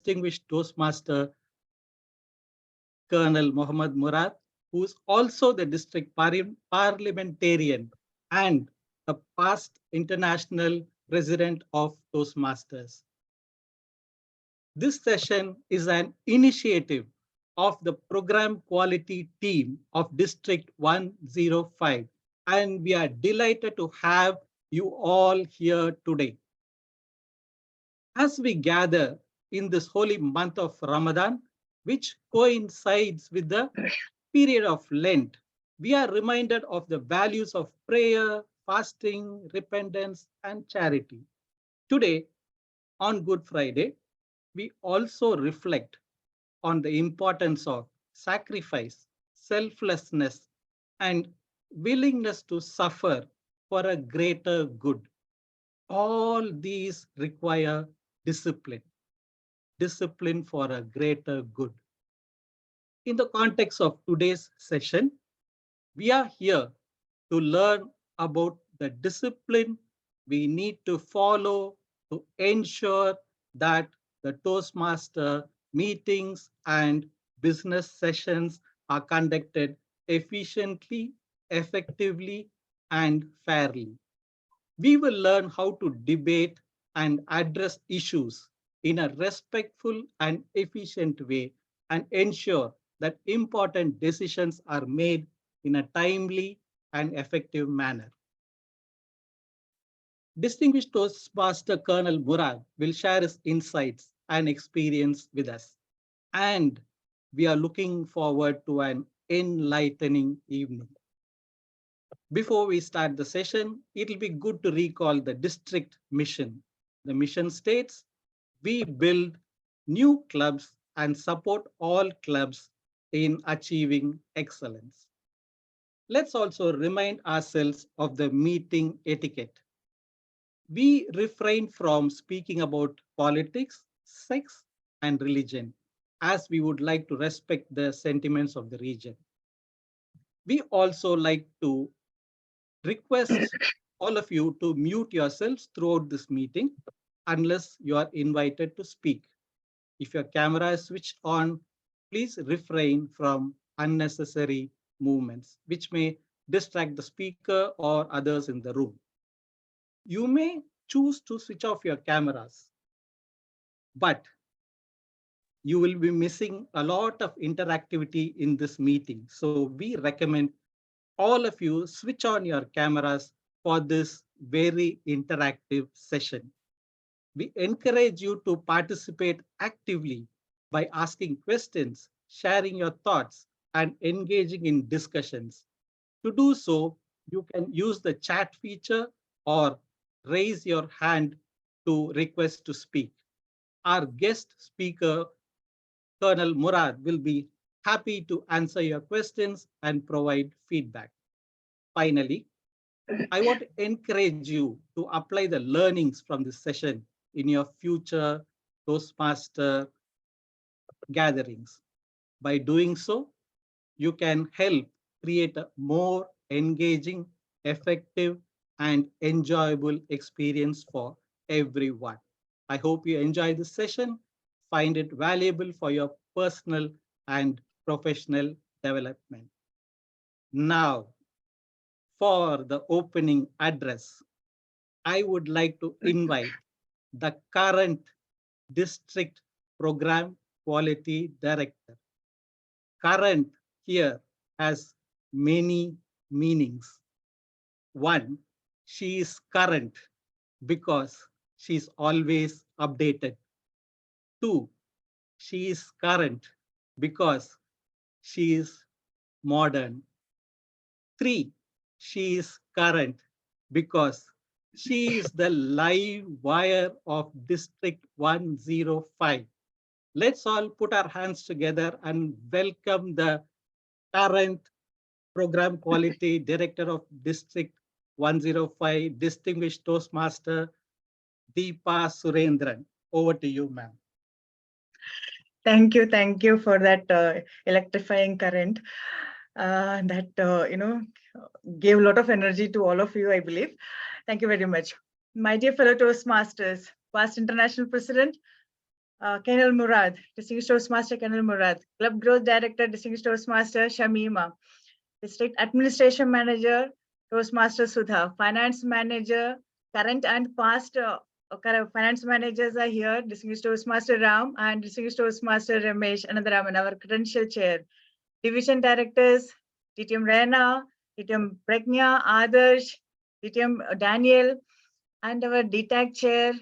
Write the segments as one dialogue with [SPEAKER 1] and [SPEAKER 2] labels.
[SPEAKER 1] distinguished Toastmaster Colonel Mohammed Murad, who is also the district parliamentarian and the past international president of Toastmasters. This session is an initiative of the program quality team of District 105, and we are delighted to have you all here today. As we gather in this holy month of Ramadan, which coincides with the period of Lent, we are reminded of the values of prayer, fasting, repentance, and charity. Today, on Good Friday, we also reflect on the importance of sacrifice, selflessness, and willingness to suffer for a greater good. All these require discipline, discipline for a greater good. In the context of today's session, we are here to learn about the discipline we need to follow to ensure that the Toastmaster meetings and business sessions are conducted efficiently, effectively, and fairly. We will learn how to debate and address issues in a respectful and efficient way and ensure that important decisions are made in a timely and effective manner. Distinguished Toastmaster Colonel Murad will share his insights and experience with us. And we are looking forward to an enlightening evening. Before we start the session, it'll be good to recall the district mission. The mission states, we build new clubs and support all clubs in achieving excellence. Let's also remind ourselves of the meeting etiquette. We refrain from speaking about politics, sex, and religion, as we would like to respect the sentiments of the region. We also like to request all of you to mute yourselves throughout this meeting unless you are invited to speak. If your camera is switched on, please refrain from unnecessary movements, which may distract the speaker or others in the room. You may choose to switch off your cameras, but you will be missing a lot of interactivity in this meeting. So we recommend all of you switch on your cameras for this very interactive session. We encourage you to participate actively by asking questions, sharing your thoughts, and engaging in discussions. To do so, you can use the chat feature or raise your hand to request to speak. Our guest speaker, Colonel Murad, will be happy to answer your questions and provide feedback. Finally, I want to encourage you to apply the learnings from this session in your future Toastmaster gatherings. By doing so, you can help create a more engaging, effective, and enjoyable experience for everyone. I hope you enjoy this session, find it valuable for your personal and professional development. Now, for the opening address, I would like to invite the current district program quality director. Current here has many meanings. One, she is current because she's always updated. Two, she is current because she is modern. Three, she is current because she is the live wire of District 105. Let's all put our hands together and welcome the current Program Quality Director of District 105, Distinguished Toastmaster Deepa Surendran. Over to you, ma'am.
[SPEAKER 2] Thank you for that electrifying current that gave a lot of energy to all of you, I believe. Thank you very much. My dear fellow Toastmasters, past international president, Colonel Murad, Distinguished Toastmaster Colonel Murad, Club Growth Director, Distinguished Toastmaster Shamima, District Administration Manager, Toastmaster Sudha, Finance Manager, current and past finance managers are here, Distinguished Toastmaster Ram and Distinguished Toastmaster Ramesh Anandaraman, our credential chair. Division Directors, DTM Rena, DTM Pregna, Adarsh, DTM Daniel, and our DTAC chair,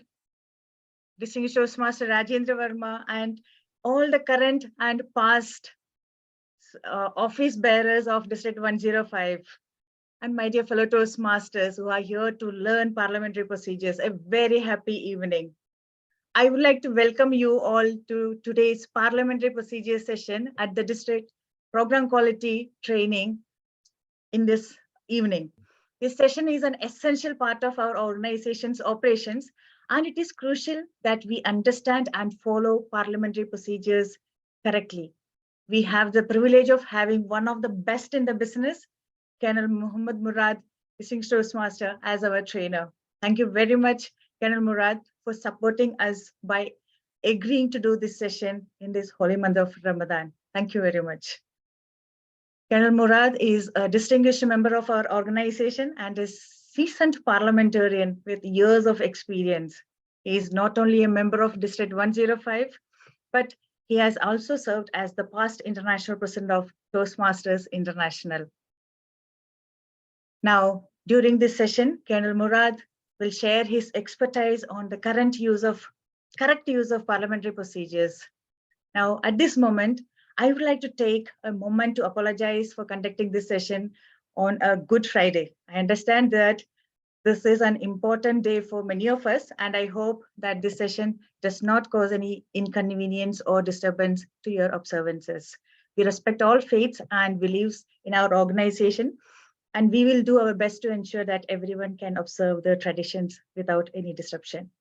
[SPEAKER 2] Distinguished Toastmaster Rajendra Verma, and all the current and past office bearers of District 105. And my dear fellow Toastmasters who are here to learn parliamentary procedures, a very happy evening. I would like to welcome you all to today's parliamentary procedures session at the District Program Quality Training in this evening. This session is an essential part of our organization's operations, and it is crucial that we understand and follow parliamentary procedures correctly. We have the privilege of having one of the best in the business, Colonel Mohammed Murad, Distinguished Toastmaster, as our trainer. Thank you very much, Colonel Murad, for supporting us by agreeing to do this session in this holy month of Ramadan. Thank you very much. Colonel Murad is a distinguished member of our organization and a seasoned parliamentarian with years of experience. He is not only a member of District 105, but he has also served as the past international president of Toastmasters International. Now, during this session, Colonel Murad will share his expertise on the correct use of parliamentary procedures. Now, at this moment, I would like to take a moment to apologize for conducting this session on a Good Friday. I understand that this is an important day for many of us, and I hope that this session does not cause any inconvenience or disturbance to your observances. We respect all faiths and beliefs in our organization, and we will do our best to ensure that everyone can observe the traditions without any disruption.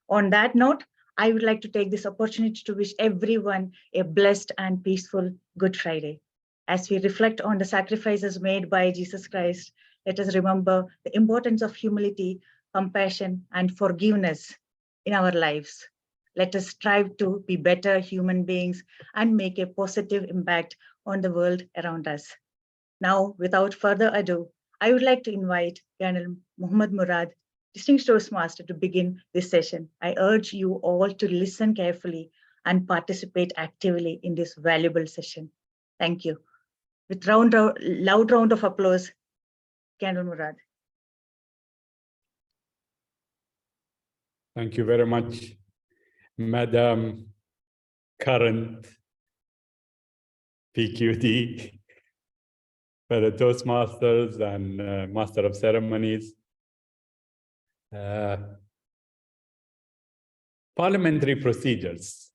[SPEAKER 2] On that note, I would like to take this opportunity to wish everyone a blessed and peaceful Good Friday. As we reflect on the sacrifices made by Jesus Christ, let us remember the importance of humility, compassion, and forgiveness in our lives. Let us strive to be better human beings and make a positive impact on the world around us. Now, without further ado, I would like to invite Colonel Mohammed Murad, Distinguished Toastmaster, to begin this session. I urge you all to listen carefully and participate actively in this valuable session. Thank you. With loud round of applause, Colonel Murad.
[SPEAKER 3] Thank you very much, Madam Current PQD, for the Toastmasters and Master of Ceremonies. Parliamentary procedures.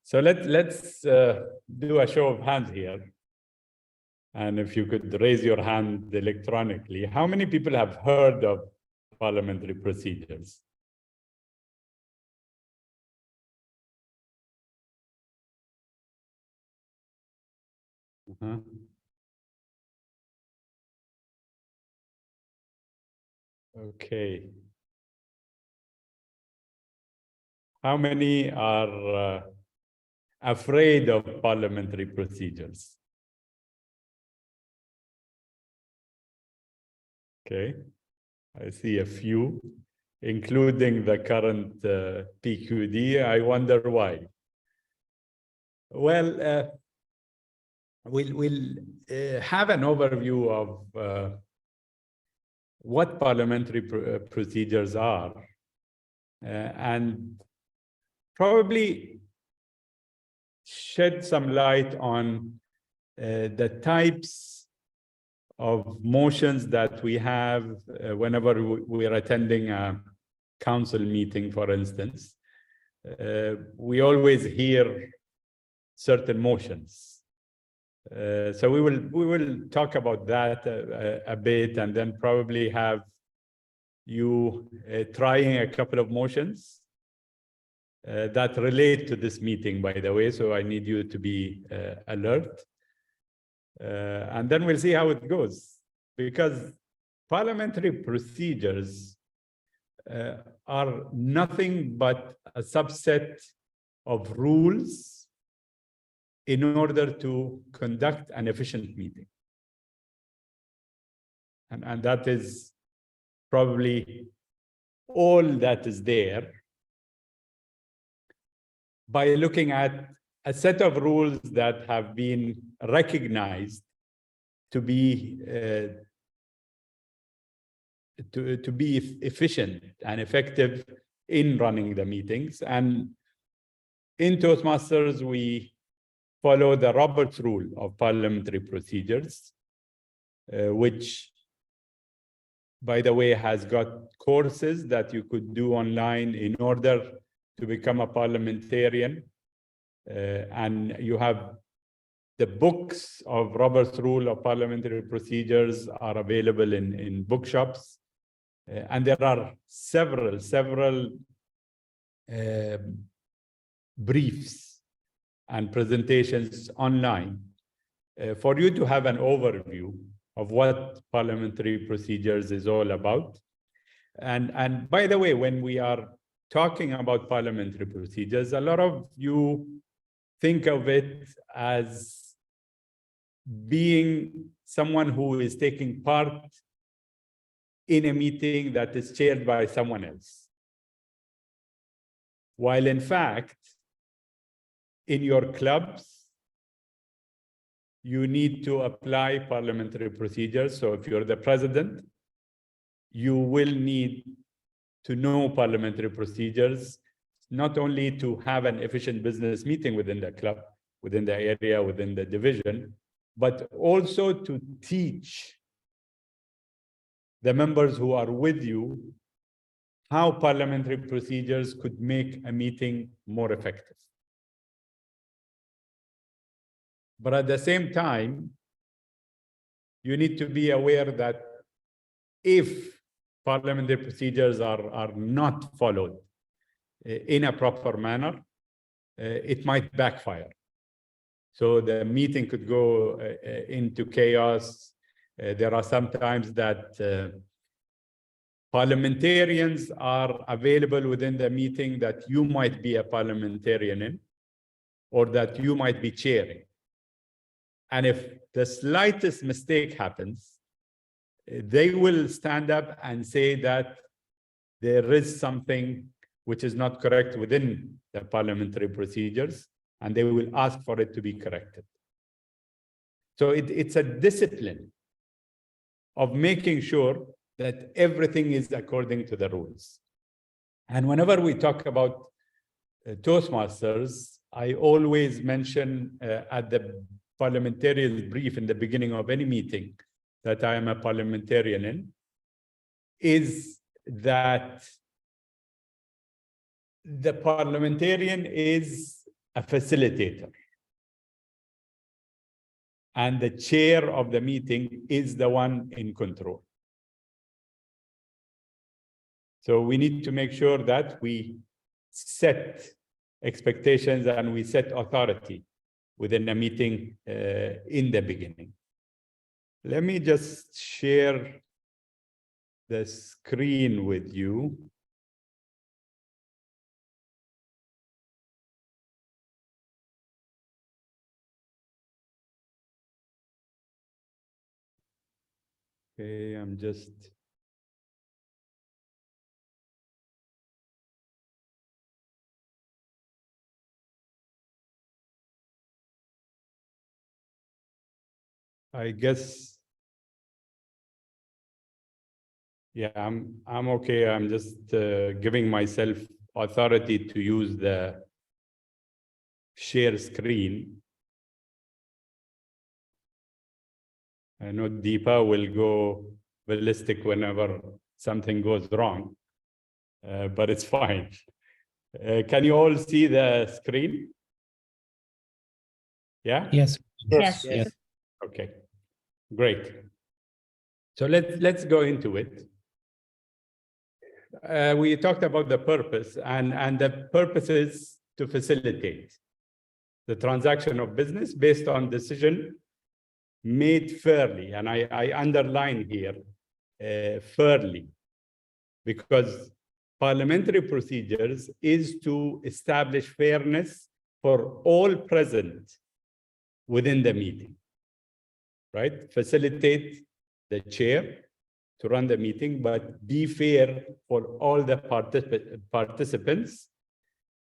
[SPEAKER 3] So let's do a show of hands here. And if you could raise your hand electronically, how many people have heard of parliamentary procedures? Okay. How many are afraid of parliamentary procedures? Okay, I see a few, including the current PQD. I wonder why. Well, we'll have an overview of what parliamentary procedures are, and probably shed some light on the types of motions that we have whenever we are attending a council meeting, for instance. We always hear certain motions. So we will talk about that a bit, and then probably have you trying a couple of motions that relate to this meeting, by the way. So I need you to be alert. And then we'll see how it goes, because parliamentary procedures are nothing but a subset of rules in order to conduct an efficient meeting. And that is probably all that is there. By looking at a set of rules that have been recognized to be efficient and effective in running the meetings. And in Toastmasters, we follow the Roberts Rule of Parliamentary Procedures, which, by the way, has got courses that you could do online in order to become a parliamentarian. And you have the books of Roberts Rule of Parliamentary Procedures are available in bookshops. And there are several briefs and presentations online for you to have an overview of what parliamentary procedures is all about. And by the way, when we are talking about parliamentary procedures, a lot of you think of it as being someone who is taking part in a meeting that is chaired by someone else. While in fact, in your clubs, you need to apply parliamentary procedures. So if you're the president, you will need to know parliamentary procedures, not only to have an efficient business meeting within the club, within the area, within the division, but also to teach the members who are with you how parliamentary procedures could make a meeting more effective. But at the same time, you need to be aware that if parliamentary procedures are not followed in a proper manner, it might backfire. So the meeting could go into chaos. There are some times that parliamentarians are available within the meeting that you might be a parliamentarian in, or that you might be chairing. And if the slightest mistake happens, they will stand up and say that there is something which is not correct within the parliamentary procedures, and they will ask for it to be corrected. So it's a discipline of making sure that everything is according to the rules. And whenever we talk about Toastmasters, I always mention at the parliamentarian brief in the beginning of any meeting that I am a parliamentarian in, is that the parliamentarian is a facilitator. And the chair of the meeting is the one in control. So we need to make sure that we set expectations and we set authority within a meeting in the beginning. Let me just share the screen with you. Okay, I'm just... I guess, yeah, I'm okay. I'm just giving myself authority to use the share screen. I know Deepa will go ballistic whenever something goes wrong, but it's fine. Can you all see the screen? Yeah?
[SPEAKER 4] Yes.
[SPEAKER 2] Yes.
[SPEAKER 4] Yes.
[SPEAKER 3] Okay, great. So let's go into it. We talked about the purpose, and the purpose is to facilitate the transaction of business based on decision made fairly. And I underline here fairly, because parliamentary procedures is to establish fairness for all present within the meeting, right? Facilitate the chair to run the meeting, but be fair for all the participants,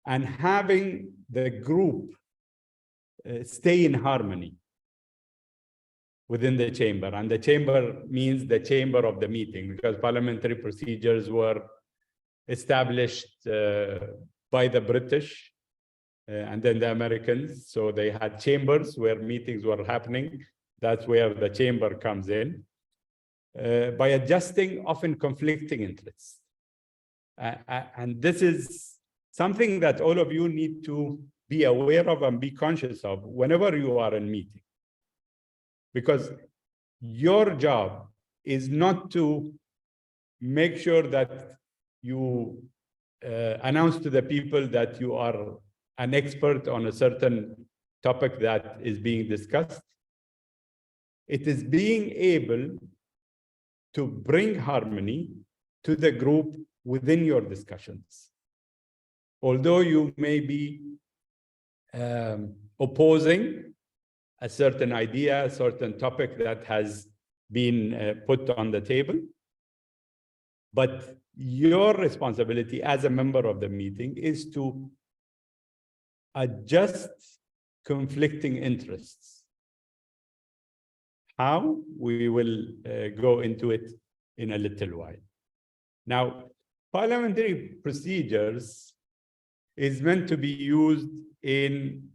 [SPEAKER 3] and having the group stay in harmony within the chamber. And the chamber means the chamber of the meeting, because parliamentary procedures were established by the British and then the Americans. So they had chambers where meetings were happening. That's where the chamber comes in. By adjusting often conflicting interests. And this is something that all of you need to be aware of and be conscious of whenever you are in meeting. Because your job is not to make sure that you announce to the people that you are an expert on a certain topic that is being discussed. It is being able to bring harmony to the group within your discussions. Although you may be opposing a certain idea, a certain topic that has been put on the table, but your responsibility as a member of the meeting is to adjust conflicting interests. How? We will go into it in a little while. Now, parliamentary procedures is meant to be used in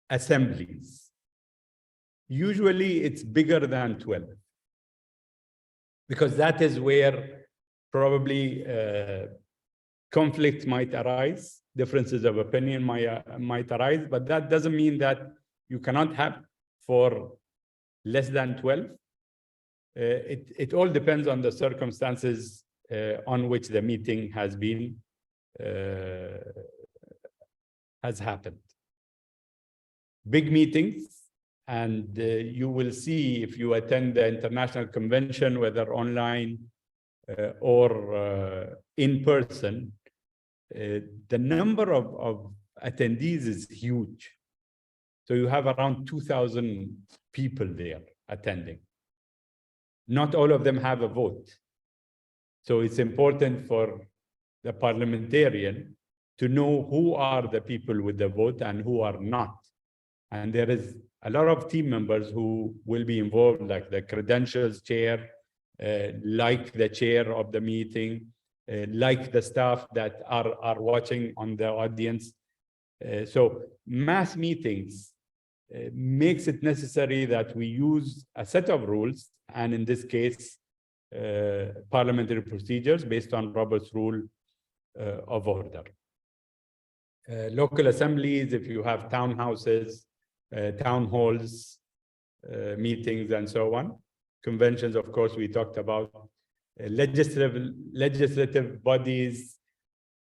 [SPEAKER 3] assemblies. Usually it's bigger than 12, because that is where probably conflict might arise, differences of opinion might arise, but that doesn't mean that you cannot have for less than 12. It all depends on the circumstances on which the meeting has been has happened. Big meetings, and you will see if you attend the international convention, whether online or in person, the number of attendees is huge. So you have around 2,000 people there attending. Not all of them have a vote. So it's important for the parliamentarian to know who are the people with the vote and who are not. And there is a lot of team members who will be involved, like the credentials chair, like the chair of the meeting, like the staff that are watching on the audience. So mass meetings makes it necessary that we use a set of rules, and in this case, parliamentary procedures based on Robert's Rule of Order. Local assemblies, if you have townhouses, town halls, meetings, and so on. Conventions, of course, we talked about. Legislative bodies,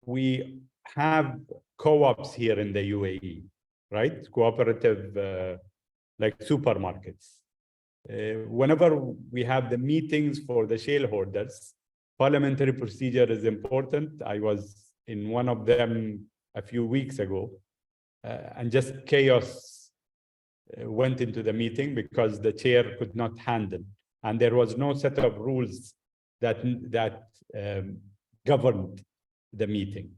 [SPEAKER 3] we have co-ops here in the UAE, right? Cooperative, like supermarkets. Whenever we have the meetings for the shareholders, parliamentary procedure is important. I was in one of them a few weeks ago, and just chaos went into the meeting because the chair could not handle, and there was no set of rules that governed the meeting.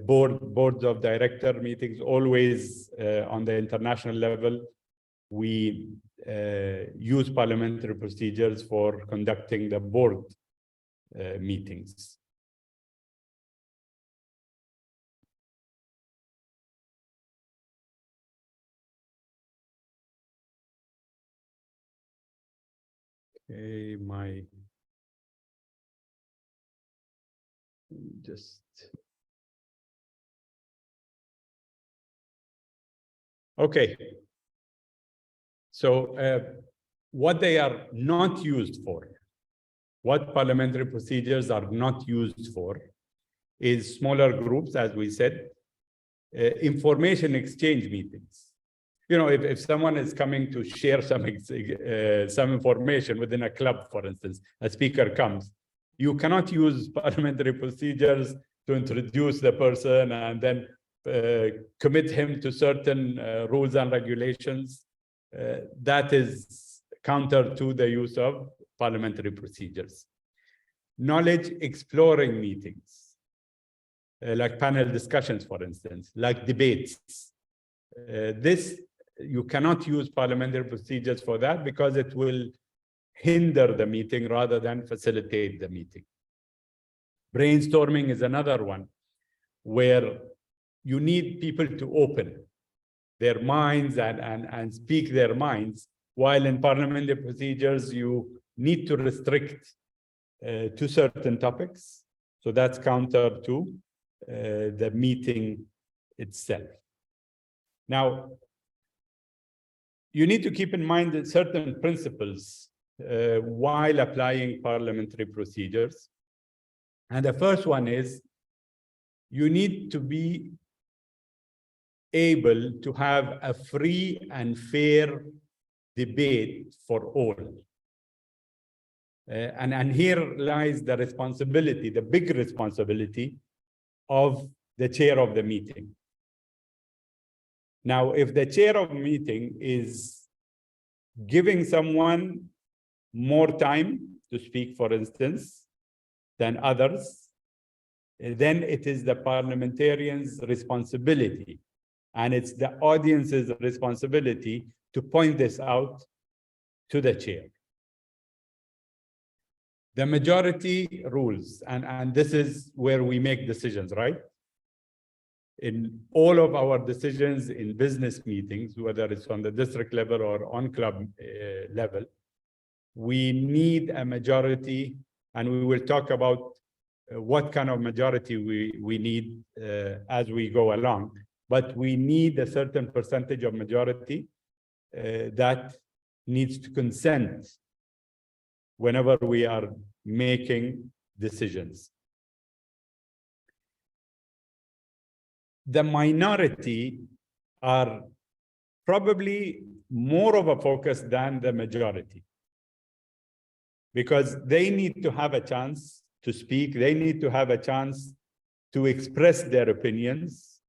[SPEAKER 3] Boards of director meetings, always on the international level, we use parliamentary procedures for conducting the board meetings. Okay, okay. So what they are not used for, what parliamentary procedures are not used for, is smaller groups, as we said, information exchange meetings. You know, if someone is coming to share some information within a club, for instance, a speaker comes You cannot use parliamentary procedures to introduce the person and then commit him to certain rules and regulations. That is counter to the use of parliamentary procedures. Knowledge exploring meetings, like panel discussions, for instance, like debates. This, you cannot use parliamentary procedures for that because it will hinder the meeting rather than facilitate the meeting. Brainstorming is another one where you need people to open their minds and speak their minds, while in parliamentary procedures, you need to restrict to certain topics. So that's counter to the meeting itself. Now, you need to keep in mind that certain principles while applying parliamentary procedures. And the first one is you need to be able to have a free and fair debate for all. And here lies the responsibility, the big responsibility of the chair of the meeting. Now, if the chair of a meeting is giving someone more time to speak, for instance, than others, then it is the parliamentarian's responsibility, and it's the audience's responsibility to point this out to the chair. The majority rules, and this is where we make decisions, right? In all of our decisions in business meetings, whether it's on the district level or on club level, we need a majority, and we will talk about what kind of majority we need as we go along. But we need a certain percentage of majority that needs to consent whenever we are making decisions. The minority are probably more of a focus than the majority, because they need to have a chance to speak. They need to have a chance to express their opinions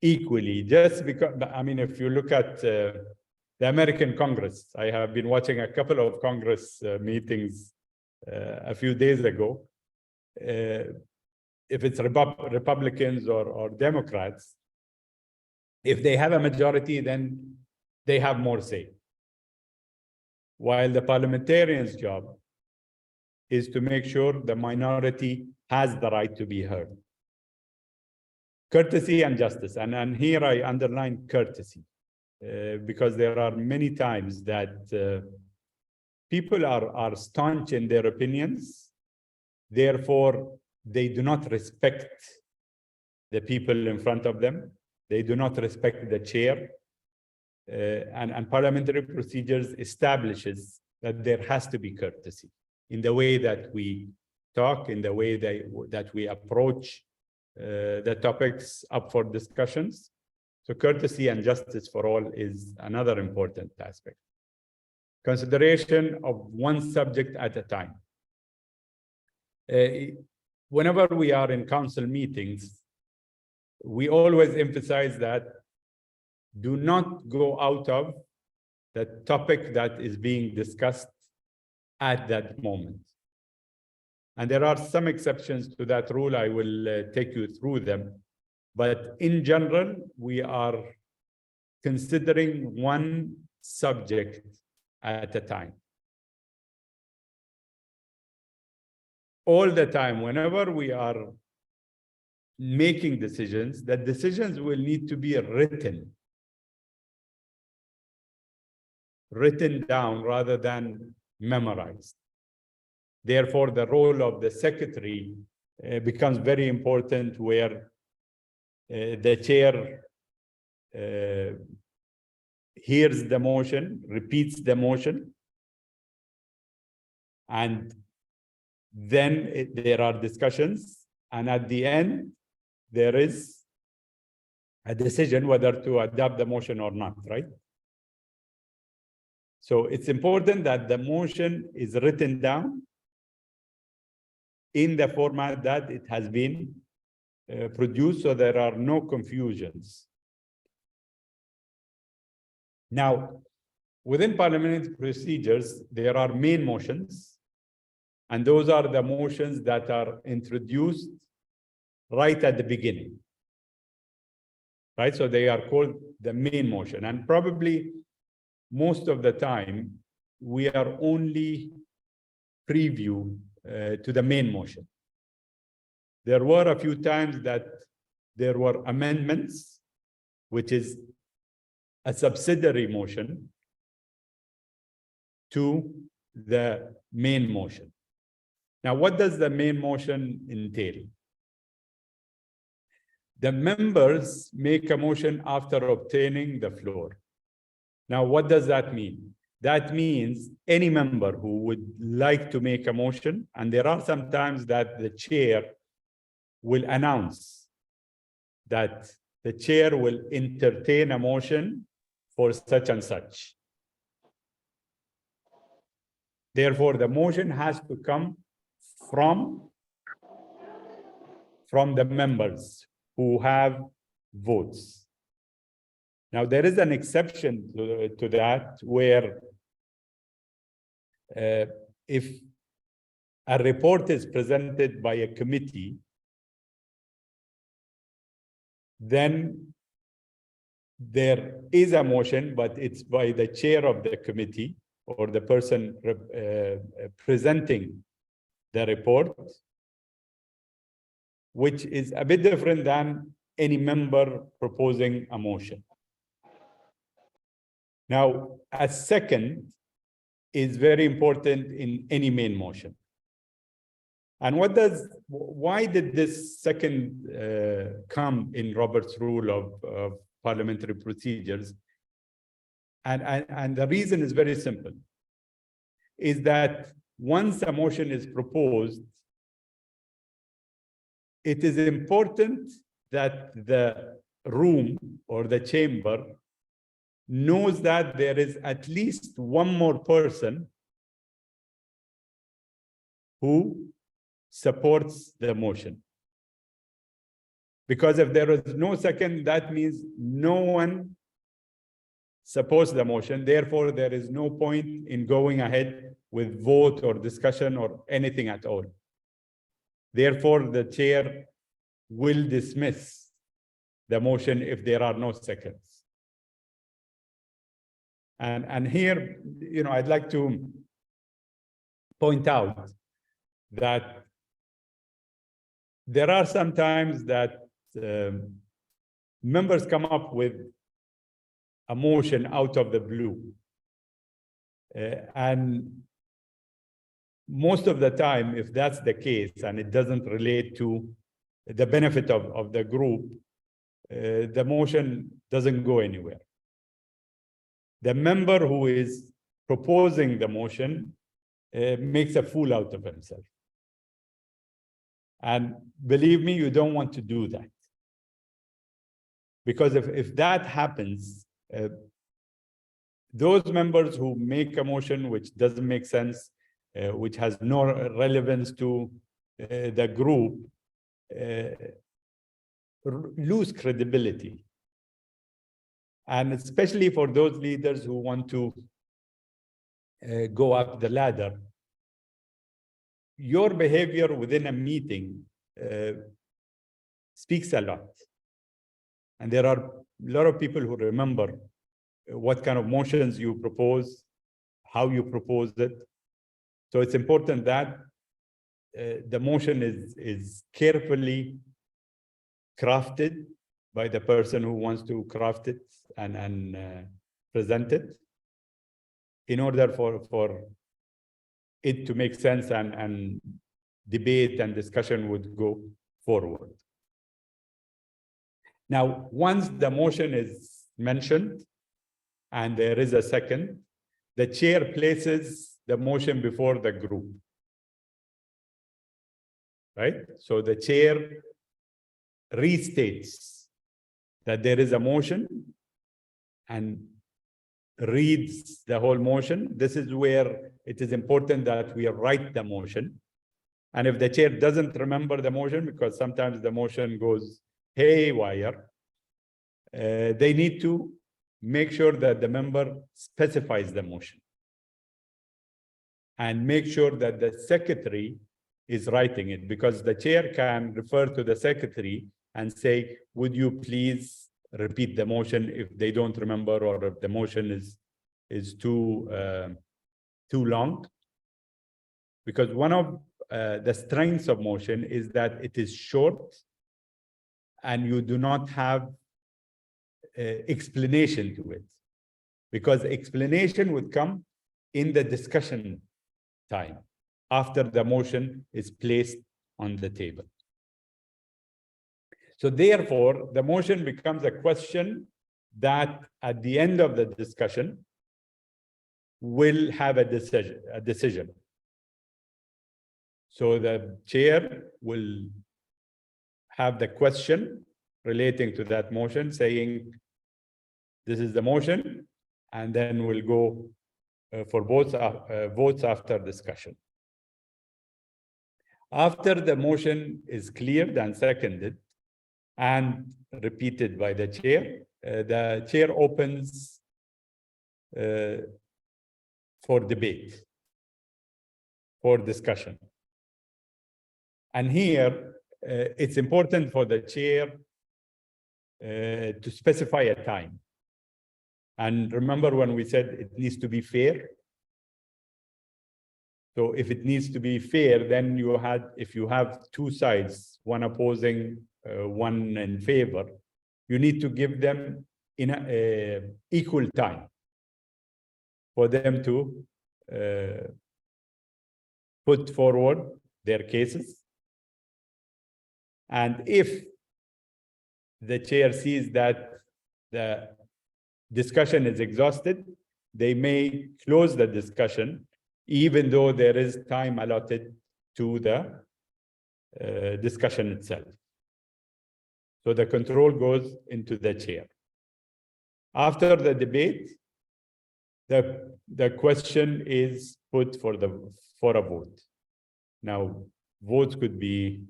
[SPEAKER 3] equally. Just because, I mean, if you look at the American Congress, I have been watching a couple of Congress meetings a few days ago. If it's Republicans or Democrats, if they have a majority, then they have more say. While the parliamentarian's job is to make sure the minority has the right to be heard. Courtesy and justice, and here I underline courtesy, because there are many times that people are staunch in their opinions, therefore they do not respect the people in front of them. They do not respect the chair. And parliamentary procedures establishes that there has to be courtesy in the way that we talk, in the way that we approach the topics up for discussions. So courtesy and justice for all is another important aspect. Consideration of one subject at a time. Whenever we are in council meetings, we always emphasize that do not go out of the topic that is being discussed at that moment. And there are some exceptions to that rule. I will take you through them. But in general, we are considering one subject at a time. All the time, whenever we are making decisions, the decisions will need to be written down rather than memorized. Therefore, the role of the secretary becomes very important, where the chair hears the motion, repeats the motion, and then there are discussions, and at the end, there is a decision whether to adopt the motion or not, right? So it's important that the motion is written down in the format that it has been produced, so there are no confusions. Now, within parliamentary procedures, there are main motions, and those are the motions that are introduced right at the beginning. Right, so they are called the main motion, and probably most of the time we are only preview to the main motion. There were a few times that there were amendments, which is a subsidiary motion to the main motion. Now, what does the main motion entail? The members make a motion after obtaining the floor. Now, what does that mean? That means any member who would like to make a motion, and there are some times that the chair will announce that the chair will entertain a motion for such and such. Therefore, the motion has to come from the members who have votes. Now, there is an exception to that, where if a report is presented by a committee, then there is a motion, but it's by the chair of the committee or the person presenting the report, which is a bit different than any member proposing a motion. Now, a second is very important in any main motion. And why did this second come in Robert's Rule of Parliamentary Procedures? And the reason is very simple, is that once a motion is proposed, it is important that the room or the chamber knows that there is at least one more person who supports the motion. Because if there is no second, that means no one supports the motion. Therefore, there is no point in going ahead with vote or discussion or anything at all. Therefore, the chair will dismiss the motion if there are no seconds. And here, I'd like to point out that there are some times that members come up with a motion out of the blue. And most of the time, if that's the case and it doesn't relate to the benefit of the group, the motion doesn't go anywhere. The member who is proposing the motion makes a fool out of himself. And believe me, you don't want to do that. Because if that happens, those members who make a motion which doesn't make sense, which has no relevance to the group, lose credibility. And especially for those leaders who want to go up the ladder, your behavior within a meeting speaks a lot. And there are a lot of people who remember what kind of motions you propose, how you propose it. So it's important that the motion is carefully crafted by the person who wants to craft it and present it, in order for it to make sense and debate and discussion would go forward. Now, once the motion is mentioned and there is a second, the chair places the motion before the group. Right? So the chair restates that there is a motion and reads the whole motion. This is where it is important that we write the motion. And if the chair doesn't remember the motion, because sometimes the motion goes haywire, they need to make sure that the member specifies the motion and make sure that the secretary is writing it, because the chair can refer to the secretary and say, would you please repeat the motion if they don't remember, or if the motion is too long. Because one of the strengths of motion is that it is short and you do not have explanation to it, because explanation would come in the discussion time after the motion is placed on the table. So therefore, the motion becomes a question that at the end of the discussion will have a decision. So the chair will have the question relating to that motion, saying, this is the motion, and then we'll go for votes after discussion. After the motion is cleared and seconded and repeated by the chair opens for debate, for discussion. And here, it's important for the chair to specify a time. And remember when we said it needs to be fair? So if it needs to be fair, then if you have two sides, one opposing, one in favor, you need to give them in equal time for them to put forward their cases. And if the chair sees that the discussion is exhausted, they may close the discussion, even though there is time allotted to the discussion itself. So the control goes into the chair. After the debate, the question is put for a vote. Now, votes could be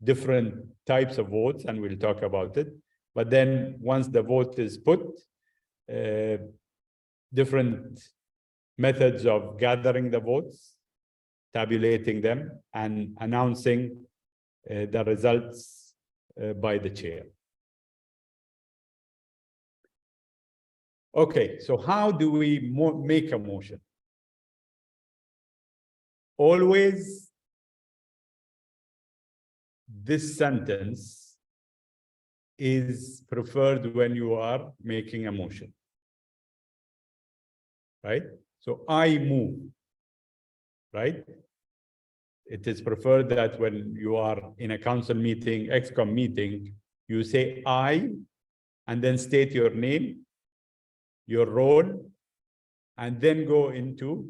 [SPEAKER 3] different types of votes, and we'll talk about it. But then once the vote is put, different methods of gathering the votes, tabulating them, and announcing the results by the chair. Okay, so how do we make a motion? Always, this sentence is preferred when you are making a motion, right? So I move, right? It is preferred that when you are in a council meeting, ExCom meeting, you say I, and then state your name, your role, and then go into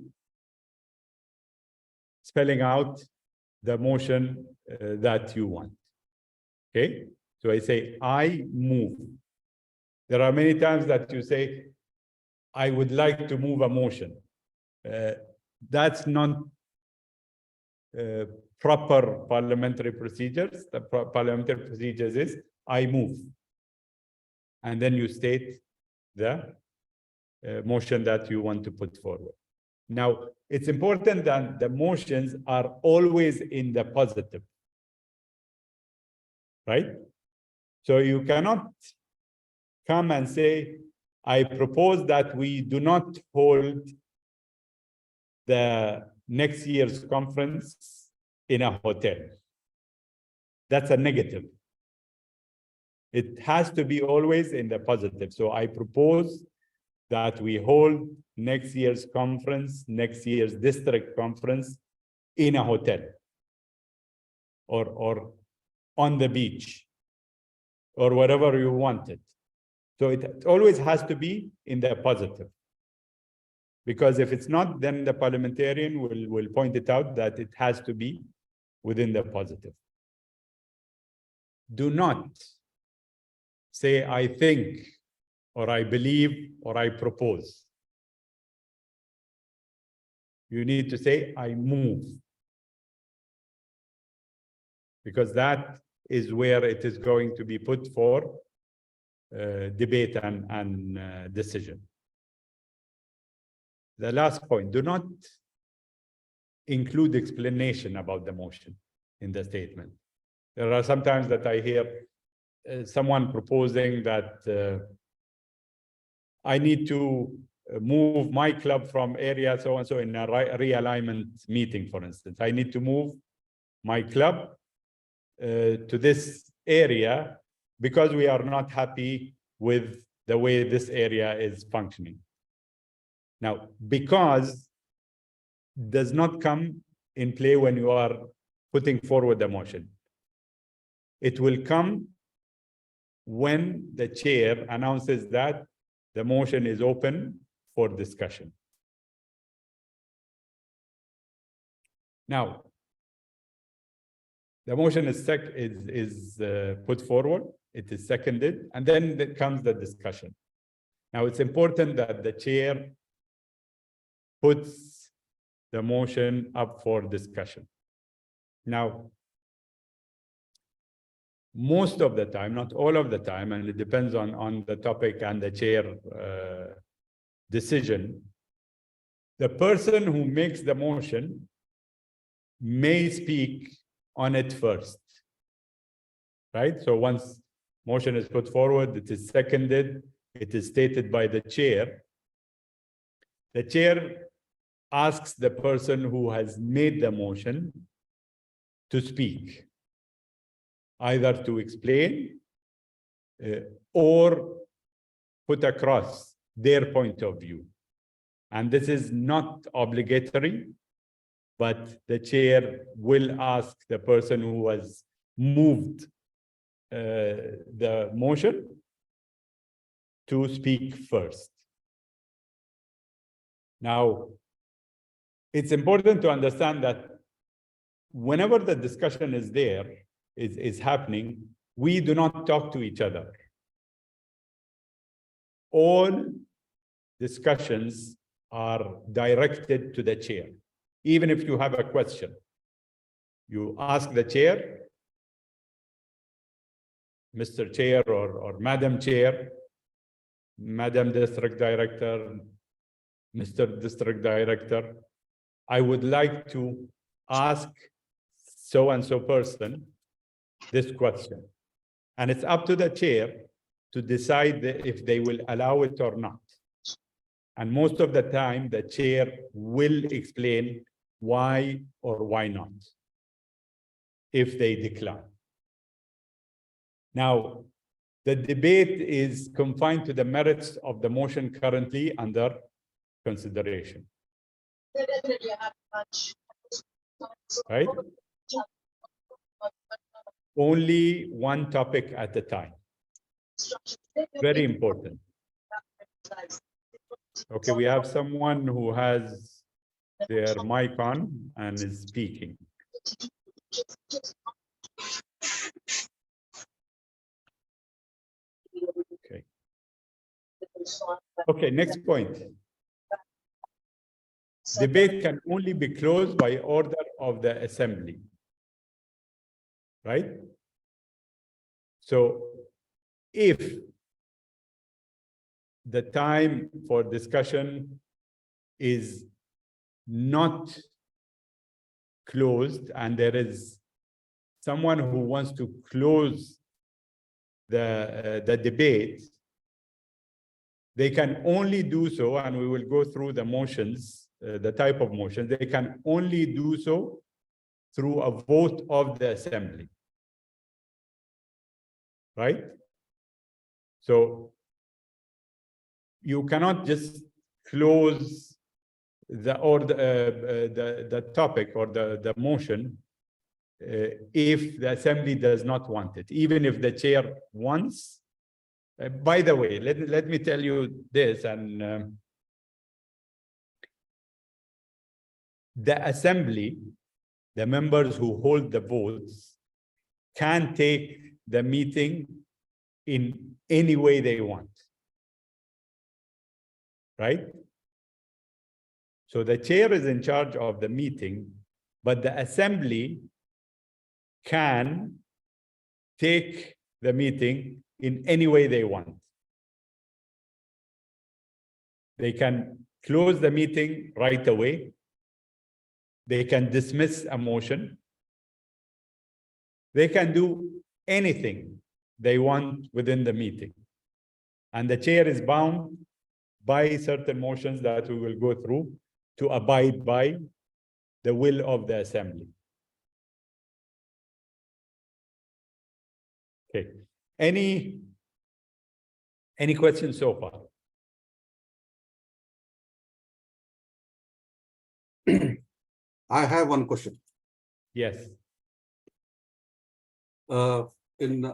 [SPEAKER 3] spelling out the motion that you want. Okay? So I say, I move. There are many times that you say, I would like to move a motion. That's not proper parliamentary procedures. The parliamentary procedures is, I move. And then you state the motion that you want to put forward. Now, it's important that the motions are always in the positive, right? So you cannot come and say, I propose that we do not hold the next year's conference in a hotel. That's a negative. It has to be always in the positive. So I propose that we hold next year's conference, next year's district conference in a hotel or on the beach or wherever you want it. So it always has to be in the positive. Because if it's not, then the parliamentarian will point it out that it has to be within the positive. Do not say, I think, or I believe, or I propose. You need to say, I move. because that is where it is going to be put for debate and decision. The last point, do not include explanation about the motion in the statement. There are sometimes that I hear someone proposing that I need to move my club from area so and so in a realignment meeting, for instance. I need to move my club to this area because we are not happy with the way this area is functioning. Now, because does not come in play when you are putting forward the motion. It will come when the chair announces that the motion is open for discussion. Now, the motion is put forward, it is seconded, and then there comes the discussion. Now, it's important that the chair puts the motion up for discussion. Now, most of the time, not all of the time, and it depends on the topic and the chair decision, the person who makes the motion may speak on it first, right? So once motion is put forward, it is seconded, it is stated by the chair. The chair asks the person who has made the motion to speak, either to explain or put across their point of view. And this is not obligatory, but the chair will ask the person who has moved the motion to speak first. Now, it's important to understand that whenever the discussion is happening, we do not talk to each other. All discussions are directed to the chair. Even if you have a question, you ask the chair, Mr. Chair or Madam Chair, Madam District Director, Mr. District Director, I would like to ask so-and-so person this question. And it's up to the chair to decide if they will allow it or not. And most of the time, the chair will explain why or why not, if they decline. Now, the debate is confined to the merits of the motion currently under consideration. Right? Only one topic at a time. Very important. Okay, we have someone who has their mic on and is speaking. Okay. Okay, next point. Debate can only be closed by order of the assembly. Right? So if the time for discussion is not closed and there is someone who wants to close the debate, they can only do so, and we will go through the motions, the type of motions, they can only do so through a vote of the assembly. Right? So you cannot just close the topic or the motion if the assembly does not want it, even if the chair wants. By the way, let me tell you this, and the assembly, the members who hold the votes, can take the meeting in any way they want. Right? So the chair is in charge of the meeting, but the assembly can take the meeting in any way they want. They can close the meeting right away. They can dismiss a motion. They can do anything they want within the meeting. And the chair is bound by certain motions that we will go through to abide by the will of the assembly. Okay. Any questions so far?
[SPEAKER 4] I have one question.
[SPEAKER 3] Yes.
[SPEAKER 4] In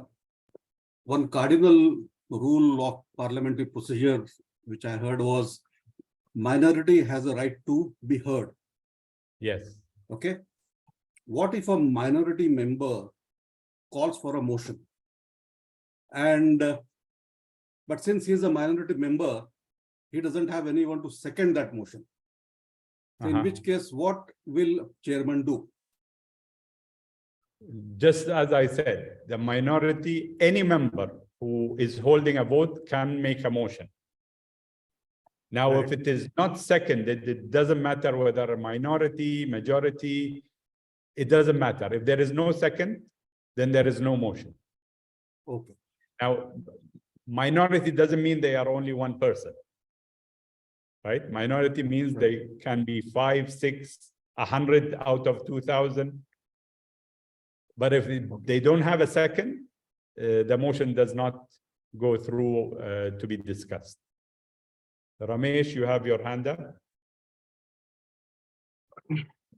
[SPEAKER 4] one cardinal rule of parliamentary procedure, which I heard was minority has a right to be heard.
[SPEAKER 3] Yes.
[SPEAKER 4] Okay. What if a minority member calls for a motion? And but since he is a minority member, he doesn't have anyone to second that motion. So in which case, what will chairman do?
[SPEAKER 3] Just as I said, the minority, any member who is holding a vote can make a motion. Now, if it is not seconded, it doesn't matter whether a minority, majority, it doesn't matter. If there is no second, then there is no motion.
[SPEAKER 4] Okay.
[SPEAKER 3] Now, minority doesn't mean they are only one person, right? Minority means they can be 5, 6, 100 out of 2,000. But if they don't have a second, the motion does not go through to be discussed. Ramesh, you have your hand up.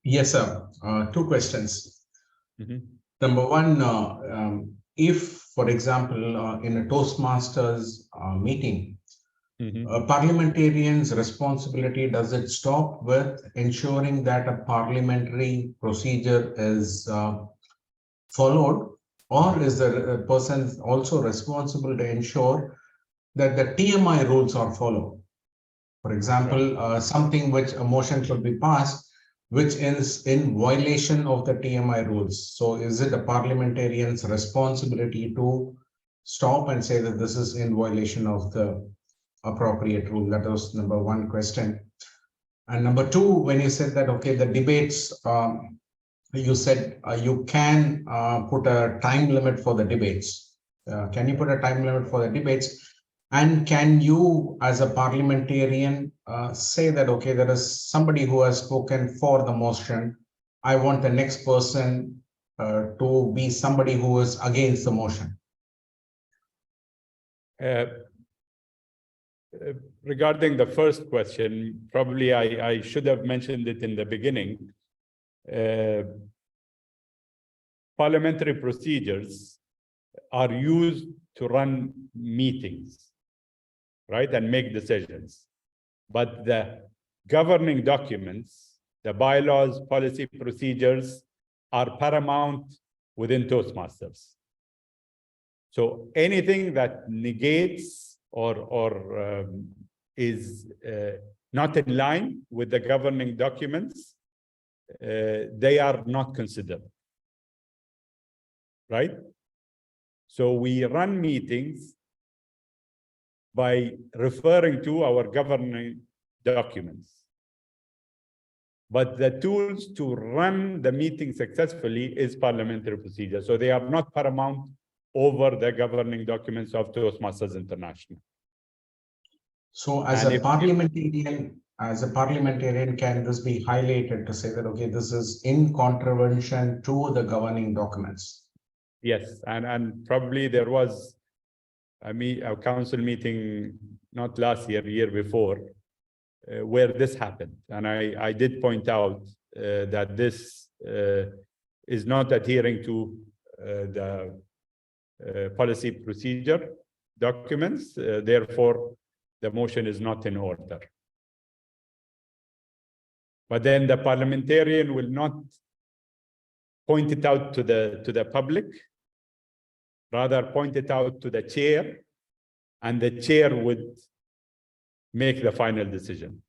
[SPEAKER 5] Yes, sir. 2 questions.
[SPEAKER 3] Mm-hmm.
[SPEAKER 5] Number one, if, for example, in a Toastmasters meeting,
[SPEAKER 3] Mm-hmm.
[SPEAKER 5] parliamentarian's responsibility, does it stop with ensuring that a parliamentary procedure is followed, or is the person also responsible to ensure that the TMI rules are followed? For example, something which a motion should be passed, which is in violation of the TMI rules. So is it a parliamentarian's responsibility to stop and say that this is in violation of the appropriate rule? That was number 1 question. And number 2, when you said that, okay, the debates, you said you can put a time limit for the debates. Can you put a time limit for the debates? And can you, as a parliamentarian, say that, okay, there is somebody who has spoken for the motion. I want the next person to be somebody who is against the motion.
[SPEAKER 3] Regarding the first question, probably I should have mentioned it in the beginning. Parliamentary procedures are used to run meetings, right, and make decisions. But the governing documents, the bylaws, policy procedures are paramount within Toastmasters. So anything that negates or is not in line with the governing documents, they are not considered, right? So we run meetings by referring to our governing documents. But the tools to run the meeting successfully is parliamentary procedure. So they are not paramount over the governing documents of Toastmasters International.
[SPEAKER 5] So as a parliamentarian, can this be highlighted to say that, okay, this is in contravention to the governing documents?
[SPEAKER 3] Yes, and probably there was a council meeting, not last year, year before, where this happened. And I did point out that this is not adhering to the policy procedure documents. Therefore, the motion is not in order. But then the parliamentarian will not point it out to the public, rather point it out to the chair, and the chair would make the final decision.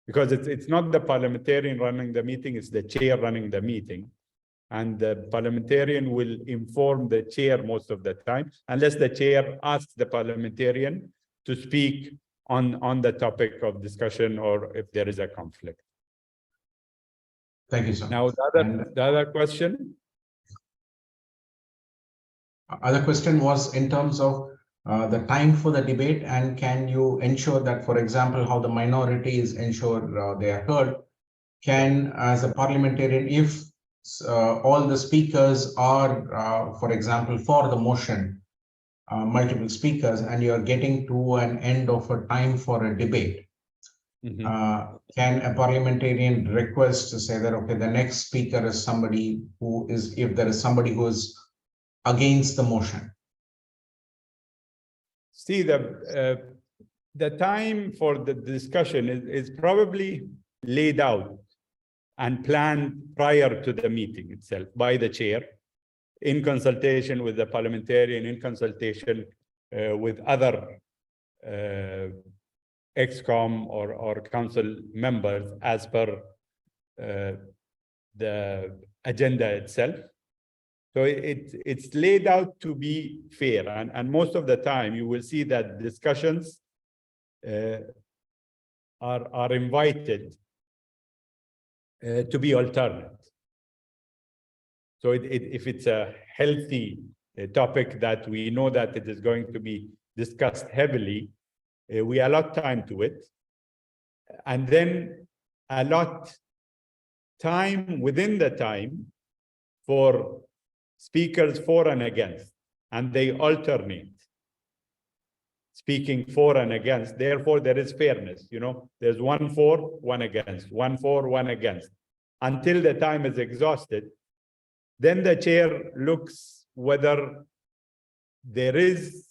[SPEAKER 3] Because it's not the parliamentarian running the meeting, it's the chair running the meeting. and the parliamentarian will inform the chair most of the time, unless the chair asks the parliamentarian to speak on the topic of discussion or if there is a conflict.
[SPEAKER 5] Thank you, sir.
[SPEAKER 3] Now, the other question?
[SPEAKER 5] Other question was in terms of the time for the debate, and can you ensure that, for example, how the minorities ensure they are heard? Can, as a parliamentarian, if all the speakers are, for example, for the motion, multiple speakers, and you are getting to an end of a time for a debate, can a parliamentarian request to say that, okay, the next speaker is somebody who is, if there is somebody who is against the motion?
[SPEAKER 3] See, the time for the discussion is probably laid out and planned prior to the meeting itself by the chair, in consultation with the parliamentarian, in consultation with other ExCom or council members as per the agenda itself. So it's laid out to be fair, and most of the time you will see that discussions are invited to be alternate. So if it's a healthy topic that we know that it is going to be discussed heavily, we allot time to it, and then allot time within the time for speakers for and against, and they alternate speaking for and against. Therefore, there is fairness. You know, there's one for, one against, one for, one against, until the time is exhausted. Then the chair looks whether there is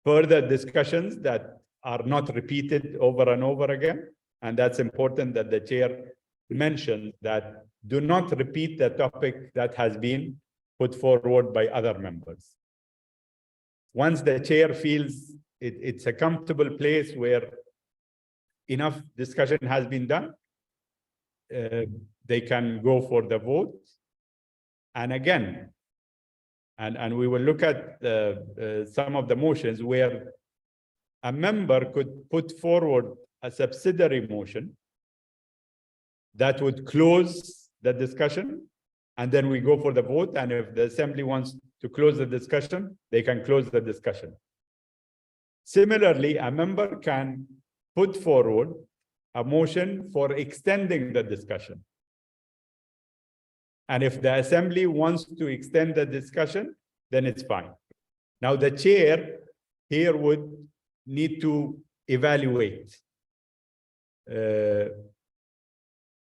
[SPEAKER 3] further discussions that are not repeated over and over again. And that's important that the chair mentions that do not repeat the topic that has been put forward by other members. Once the chair feels it's a comfortable place where enough discussion has been done, they can go for the vote. And again, and we will look at some of the motions where a member could put forward a subsidiary motion that would close the discussion, and then we go for the vote. And if the assembly wants to close the discussion, they can close the discussion. Similarly, a member can put forward a motion for extending the discussion. And if the assembly wants to extend the discussion, then it's fine. Now, the chair here would need to evaluate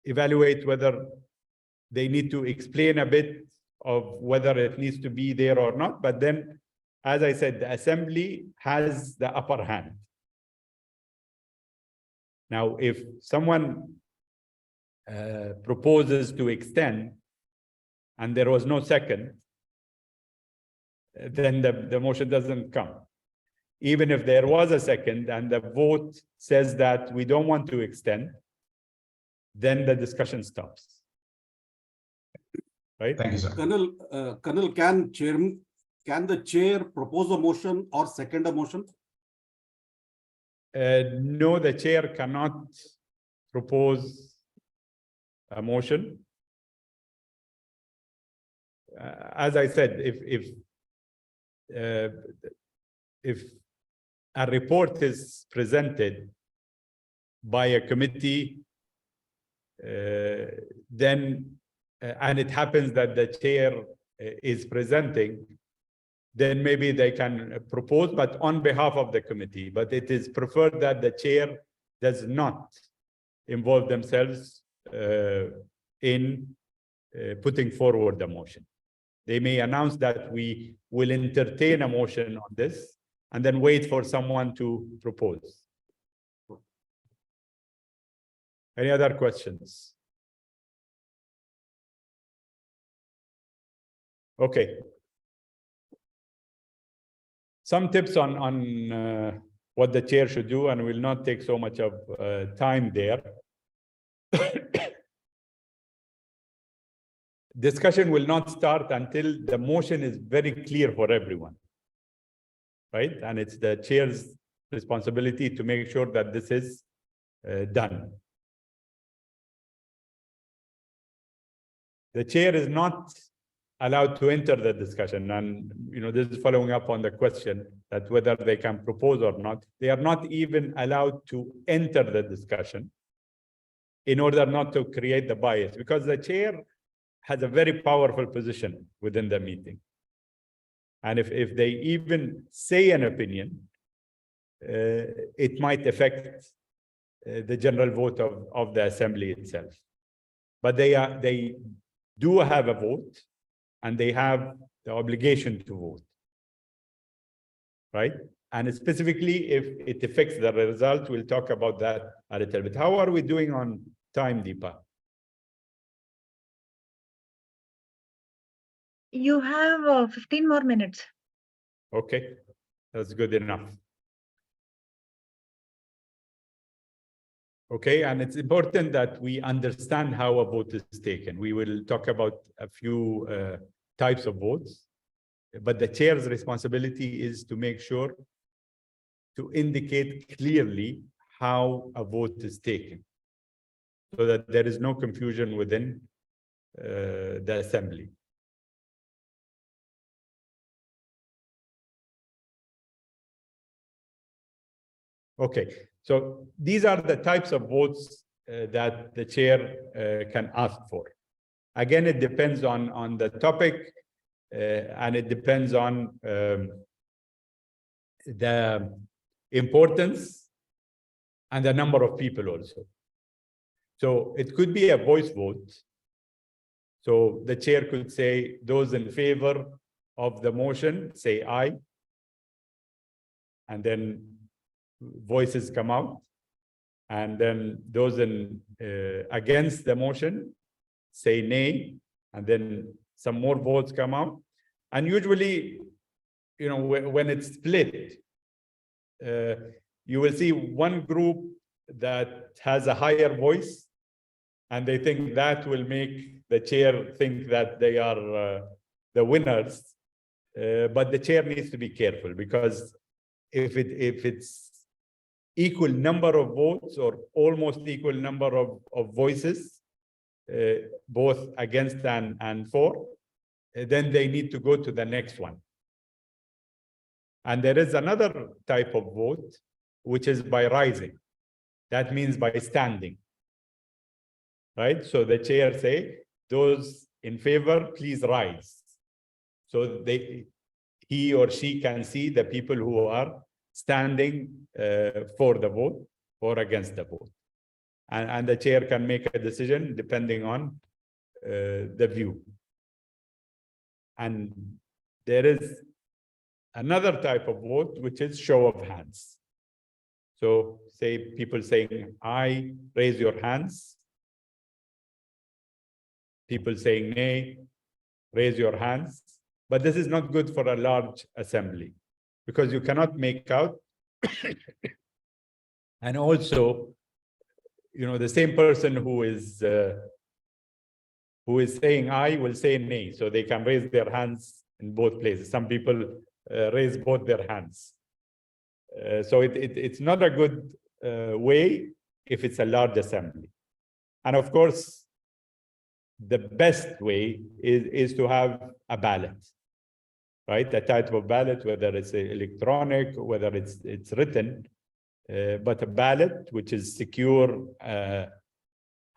[SPEAKER 3] whether they need to explain a bit of whether it needs to be there or not. But then, as I said, the assembly has the upper hand. Now, if someone proposes to extend and there was no second, then the motion doesn't come. Even if there was a second and the vote says that we don't want to extend, then the discussion stops. Right?
[SPEAKER 5] Thank you, sir.
[SPEAKER 4] Colonel, can the chair propose a motion or second a motion?
[SPEAKER 3] No, the chair cannot propose a motion. As I said, if a report is presented by a committee, then and it happens that the chair is presenting, then maybe they can propose, but on behalf of the committee. But it is preferred that the chair does not involve themselves in putting forward the motion. They may announce that we will entertain a motion on this and then wait for someone to propose. Any other questions? Okay. Some tips on what the chair should do, and will not take so much of time there. discussion will not start until the motion is very clear for everyone, right? And it's the chair's responsibility to make sure that this is done. The chair is not allowed to enter the discussion, and this is following up on the question that whether they can propose or not. They are not even allowed to enter the discussion in order not to create the bias, because the chair has a very powerful position within the meeting. And if they even say an opinion, it might affect the general vote of the assembly itself. But they do have a vote, and they have the obligation to vote, right? And specifically, if it affects the result, we'll talk about that a little bit. How are we doing on time, Deepa?
[SPEAKER 2] You have 15 more minutes.
[SPEAKER 3] Okay, that's good enough. Okay, and it's important that we understand how a vote is taken. We will talk about a few types of votes, but the chair's responsibility is to make sure to indicate clearly how a vote is taken, so that there is no confusion within the assembly. Okay, so these are the types of votes that the chair can ask for. Again, it depends on the topic, and it depends on the importance and the number of people also. So it could be a voice vote. So the chair could say, those in favor of the motion, say aye. And then voices come out. And then those against the motion, say nay. And then some more votes come out. And usually, when it's split, you will see one group that has a higher voice, and they think that will make the chair think that they are the winners. But the chair needs to be careful, because if it's equal number of votes or almost equal number of voices, both against and for, then they need to go to the next one. And there is another type of vote, which is by rising. That means by standing, right? So the chair say, those in favor, please rise. So he or she can see the people who are standing for the vote or against the vote. And the chair can make a decision depending on the view. And there is another type of vote, which is show of hands. So say people saying aye, raise your hands. People saying nay, raise your hands. But this is not good for a large assembly, because you cannot make out. And also, the same person who is saying aye will say nay, so they can raise their hands in both places. Some people raise both their hands. So it's not a good way if it's a large assembly. And of course, the best way is to have a ballot, right? A type of ballot, whether it's electronic, whether it's written, but a ballot which is secure, has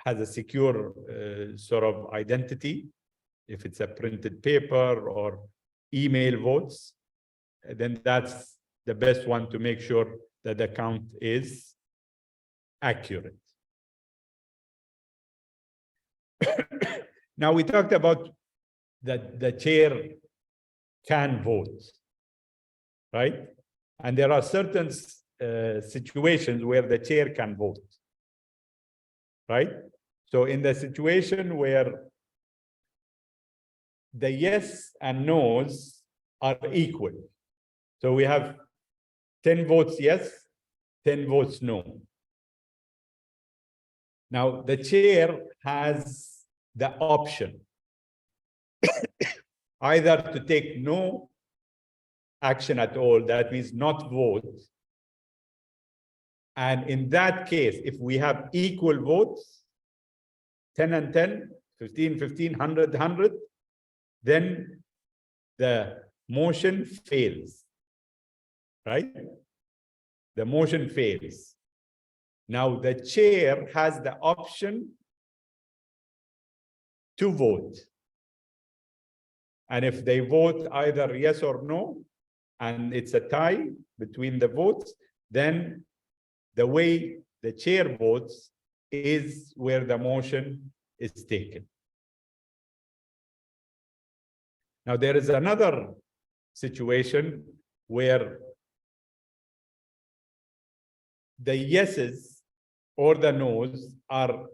[SPEAKER 3] a secure sort of identity. If it's a printed paper or email votes, then that's the best one to make sure that the count is accurate. Now we talked about that the chair can vote, right? And there are certain situations where the chair can vote, right? So in the situation where the yes and no's are equal, so we have 10 votes yes, 10 votes no. Now the chair has the option either to take no action at all, that means not vote. And in that case, if we have equal votes, 10 and 10, 15, 15, 100, 100, then the motion fails, right? The motion fails. Now the chair has the option to vote. And if they vote either yes or no, and it's a tie between the votes, then the way the chair votes is where the motion is taken. Now, there is another situation where the yeses or the noes are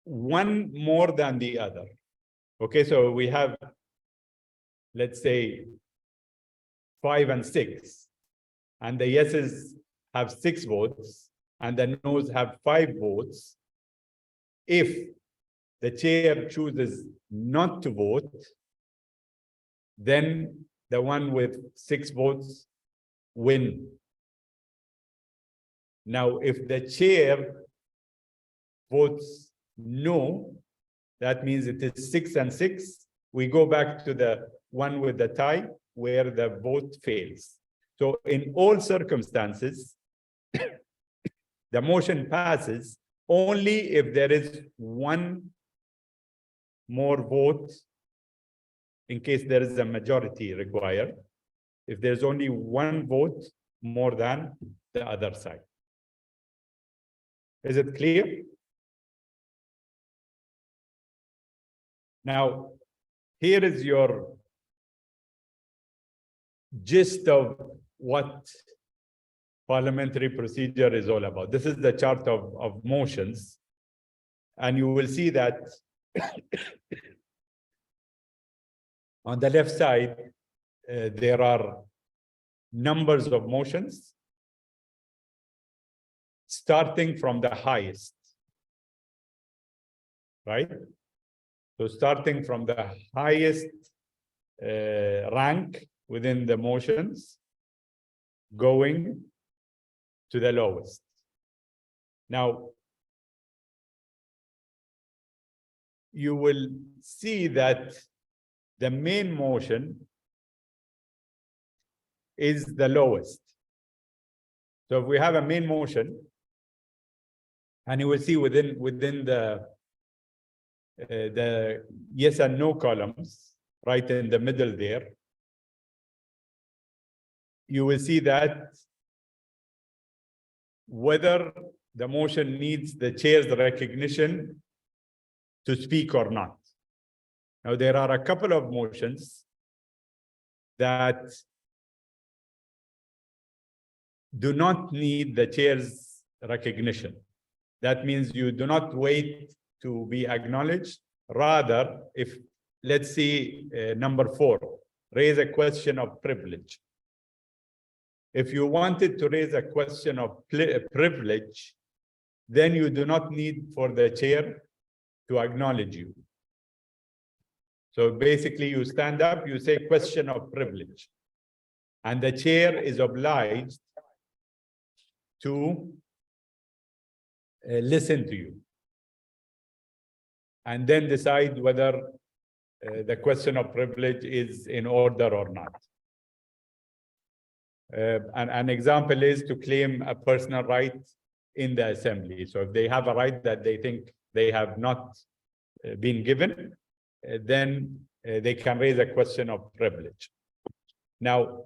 [SPEAKER 3] one more than the other. Okay, so we have, let's say, 5 and 6, and the yeses have 6 votes, and the noes have 5 votes. If the chair chooses not to vote, then the one with 6 votes win. Now, if the chair votes no, that means it is 6 and 6. We go back to the one with the tie where the vote fails. So in all circumstances, the motion passes only if there is one more vote, in case there is a majority required, if there's only one vote more than the other side. Is it clear? Now, here is your gist of what parliamentary procedure is all about. This is the chart of motions, and you will see that on the left side, there are numbers of motions starting from the highest, right? So starting from the highest rank within the motions, going to the lowest. Now, you will see that the main motion is the lowest. So if we have a main motion, and you will see within the yes and no columns, right in the middle there, you will see that whether the motion needs the chair's recognition to speak or not. Now, there are a couple of motions that do not need the chair's recognition. That means you do not wait to be acknowledged. Rather, if, let's see, number 4, raise a question of privilege. If you wanted to raise a question of privilege, then you do not need for the chair to acknowledge you. So basically, you stand up, you say question of privilege, and the chair is obliged to listen to you and then decide whether the question of privilege is in order or not. An example is to claim a personal right in the assembly. So if they have a right that they think they have not been given, then they can raise a question of privilege. Now,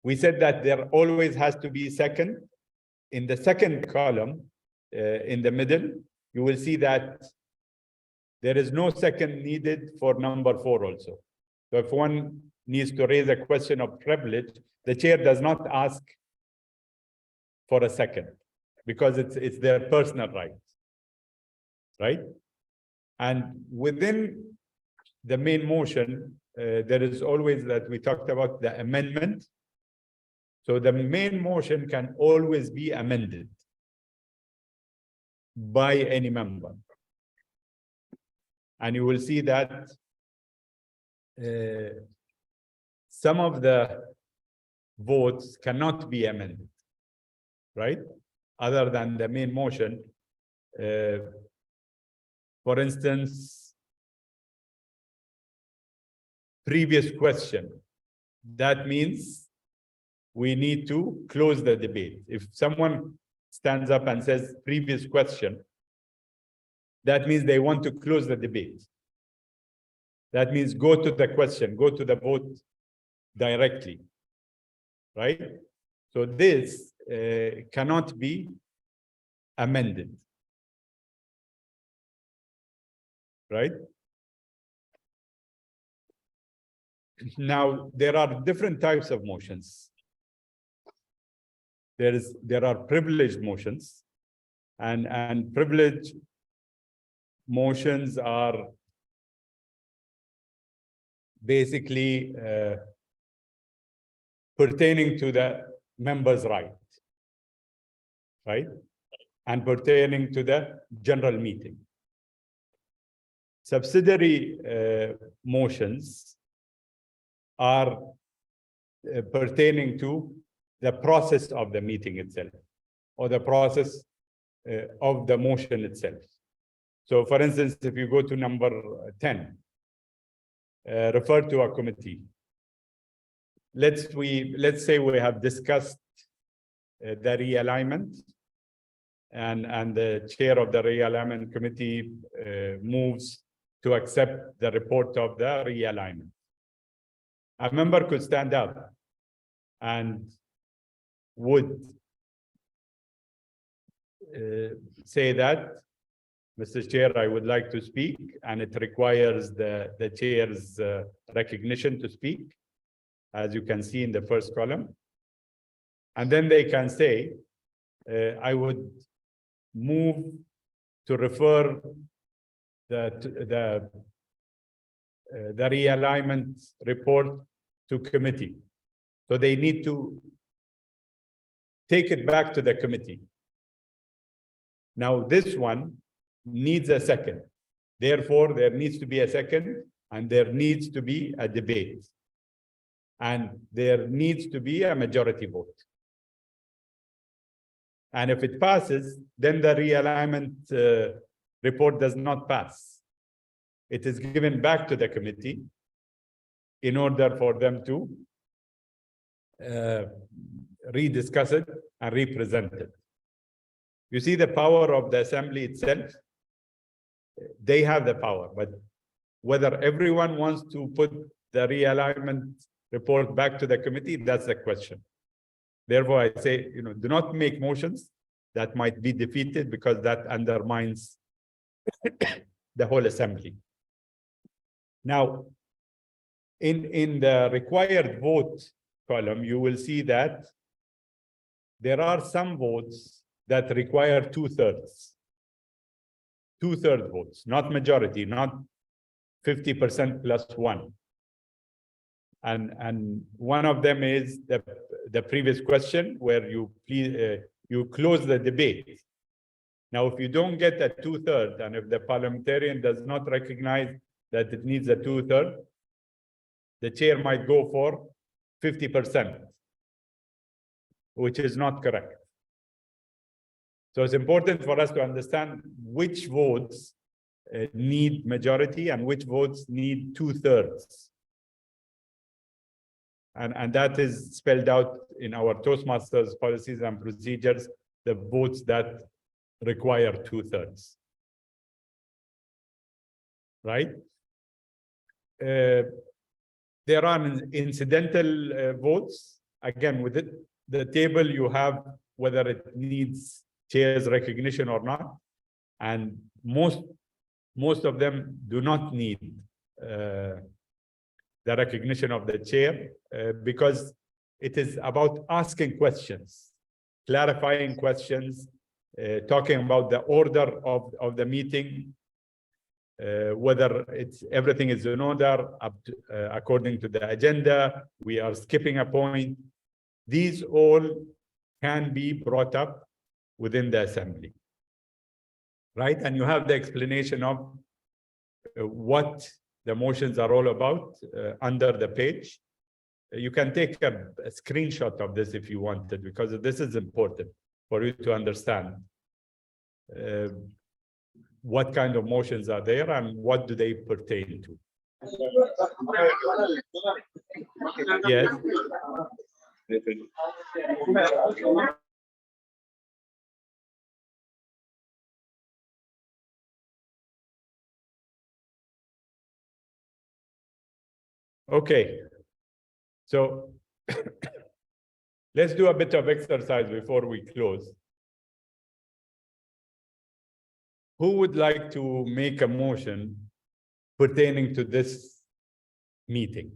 [SPEAKER 3] we said that there always has to be second. In the second column, in the middle, you will see that there is no second needed for number 4 also. So if one needs to raise a question of privilege, the chair does not ask for a second because it's their personal right, right? And within the main motion, there is always that we talked about the amendment. So the main motion can always be amended by any member. And you will see that some of the votes cannot be amended, right? Other than the main motion. For instance, previous question. That means we need to close the debate. If someone stands up and says previous question, that means they want to close the debate. That means go to the question, go to the vote directly, right? So this cannot be amended, right? Now, there are different types of motions. There are privileged motions, and privileged motions are basically pertaining to the member's right, and pertaining to the general meeting. Subsidiary motions are pertaining to the process of the meeting itself, or the process of the motion itself. So for instance, if you go to number 10, refer to a committee. Let's say we have discussed the realignment, and the chair of the realignment committee moves to accept the report of the realignment. A member could stand up and would say that, Mr. Chair, I would like to speak, and it requires the chair's recognition to speak, as you can see in the first column. And then they can say, I would move to refer the realignment report to committee. So they need to take it back to the committee. Now this one needs a second. Therefore, there needs to be a second, and there needs to be a debate. And there needs to be a majority vote. And if it passes, then the realignment report does not pass. It is given back to the committee in order for them to rediscuss it and represent it. You see the power of the assembly itself? They have the power, but whether everyone wants to put the realignment report back to the committee, that's the question. Therefore, I say, do not make motions that might be defeated, because that undermines the whole assembly. Now, in the required vote column, you will see that there are some votes that require 2/3. 2/3 votes, not majority, not 50% plus 1. And one of them is the previous question, where you close the debate. Now, if you don't get a 2/3, and if the parliamentarian does not recognize that it needs a 2/3, the chair might go for 50%, which is not correct. So it's important for us to understand which votes need majority and which votes need 2/3. And that is spelled out in our Toastmasters policies and procedures, the votes that require 2/3. Right? There are incidental votes. Again, with the table, you have whether it needs chair's recognition or not. And most of them do not need the recognition of the chair, because it is about asking questions, clarifying questions, talking about the order of the meeting, whether everything is in order according to the agenda, we are skipping a point. These all can be brought up within the assembly, right? And you have the explanation of what the motions are all about under the page. You can take a screenshot of this if you wanted, because this is important for you to understand what kind of motions are there and what do they pertain to. Yes. Okay. So let's do a bit of exercise before we close. Who would like to make a motion pertaining to this meeting?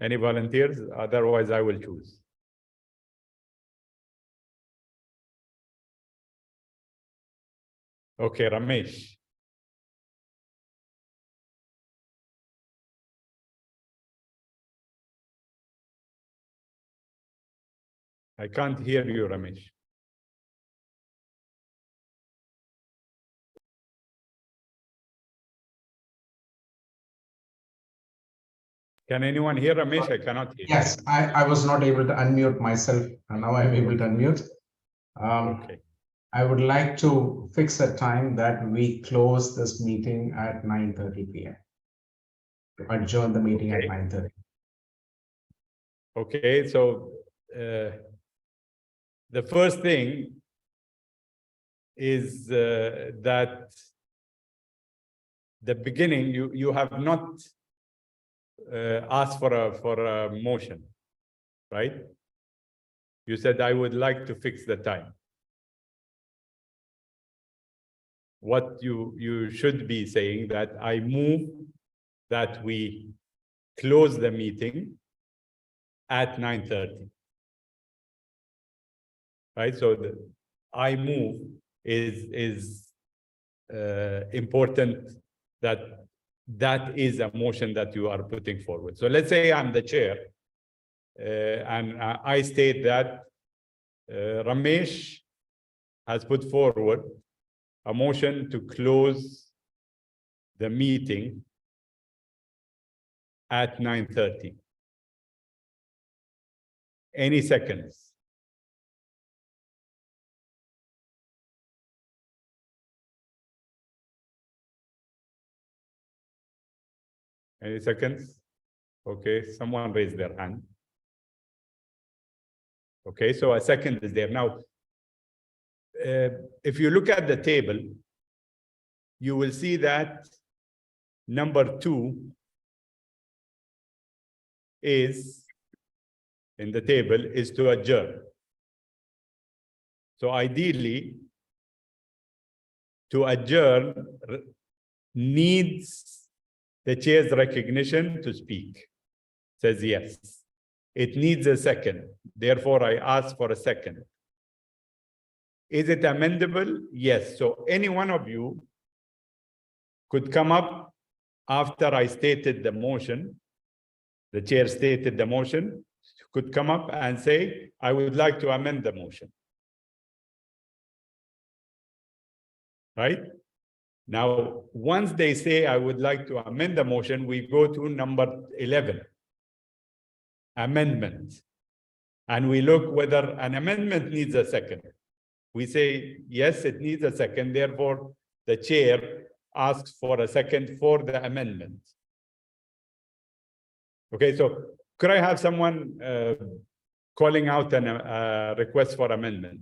[SPEAKER 3] Any volunteers? Otherwise, I will choose. Okay, Ramesh. I can't hear you, Ramesh. Can anyone hear Ramesh? I cannot hear.
[SPEAKER 5] Yes, I was not able to unmute myself, and now I'm able to unmute.
[SPEAKER 3] Okay.
[SPEAKER 5] I would like to fix a time that we close this meeting at 9:30 p.m. Adjourn the meeting at 9:30.
[SPEAKER 3] Okay, so the first thing is that the beginning you have not asked for a motion, right? You said I would like to fix the time. What you should be saying that I move that we close the meeting at 9:30. Right, so the I move is important, that is a motion that you are putting forward. So let's say I'm the chair, and I state that Ramesh has put forward a motion to close the meeting at 9:30. Any seconds? Any seconds? Okay, someone raised their hand. Okay, so a second is there. Now, if you look at the table, you will see that number 2 is, in the table, is to adjourn. So ideally, to adjourn needs the chair's recognition to speak. Says yes. It needs a second. Therefore, I ask for a second. Is it amendable? Yes. So any one of you could come up after I stated the motion, the chair stated the motion, could come up and say, I would like to amend the motion. Right? Now, once they say, I would like to amend the motion, we go to number 11, amendment. And we look whether an amendment needs a second. We say, yes, it needs a second. Therefore, the chair asks for a second for the amendment. Okay, so could I have someone calling out a request for amendment?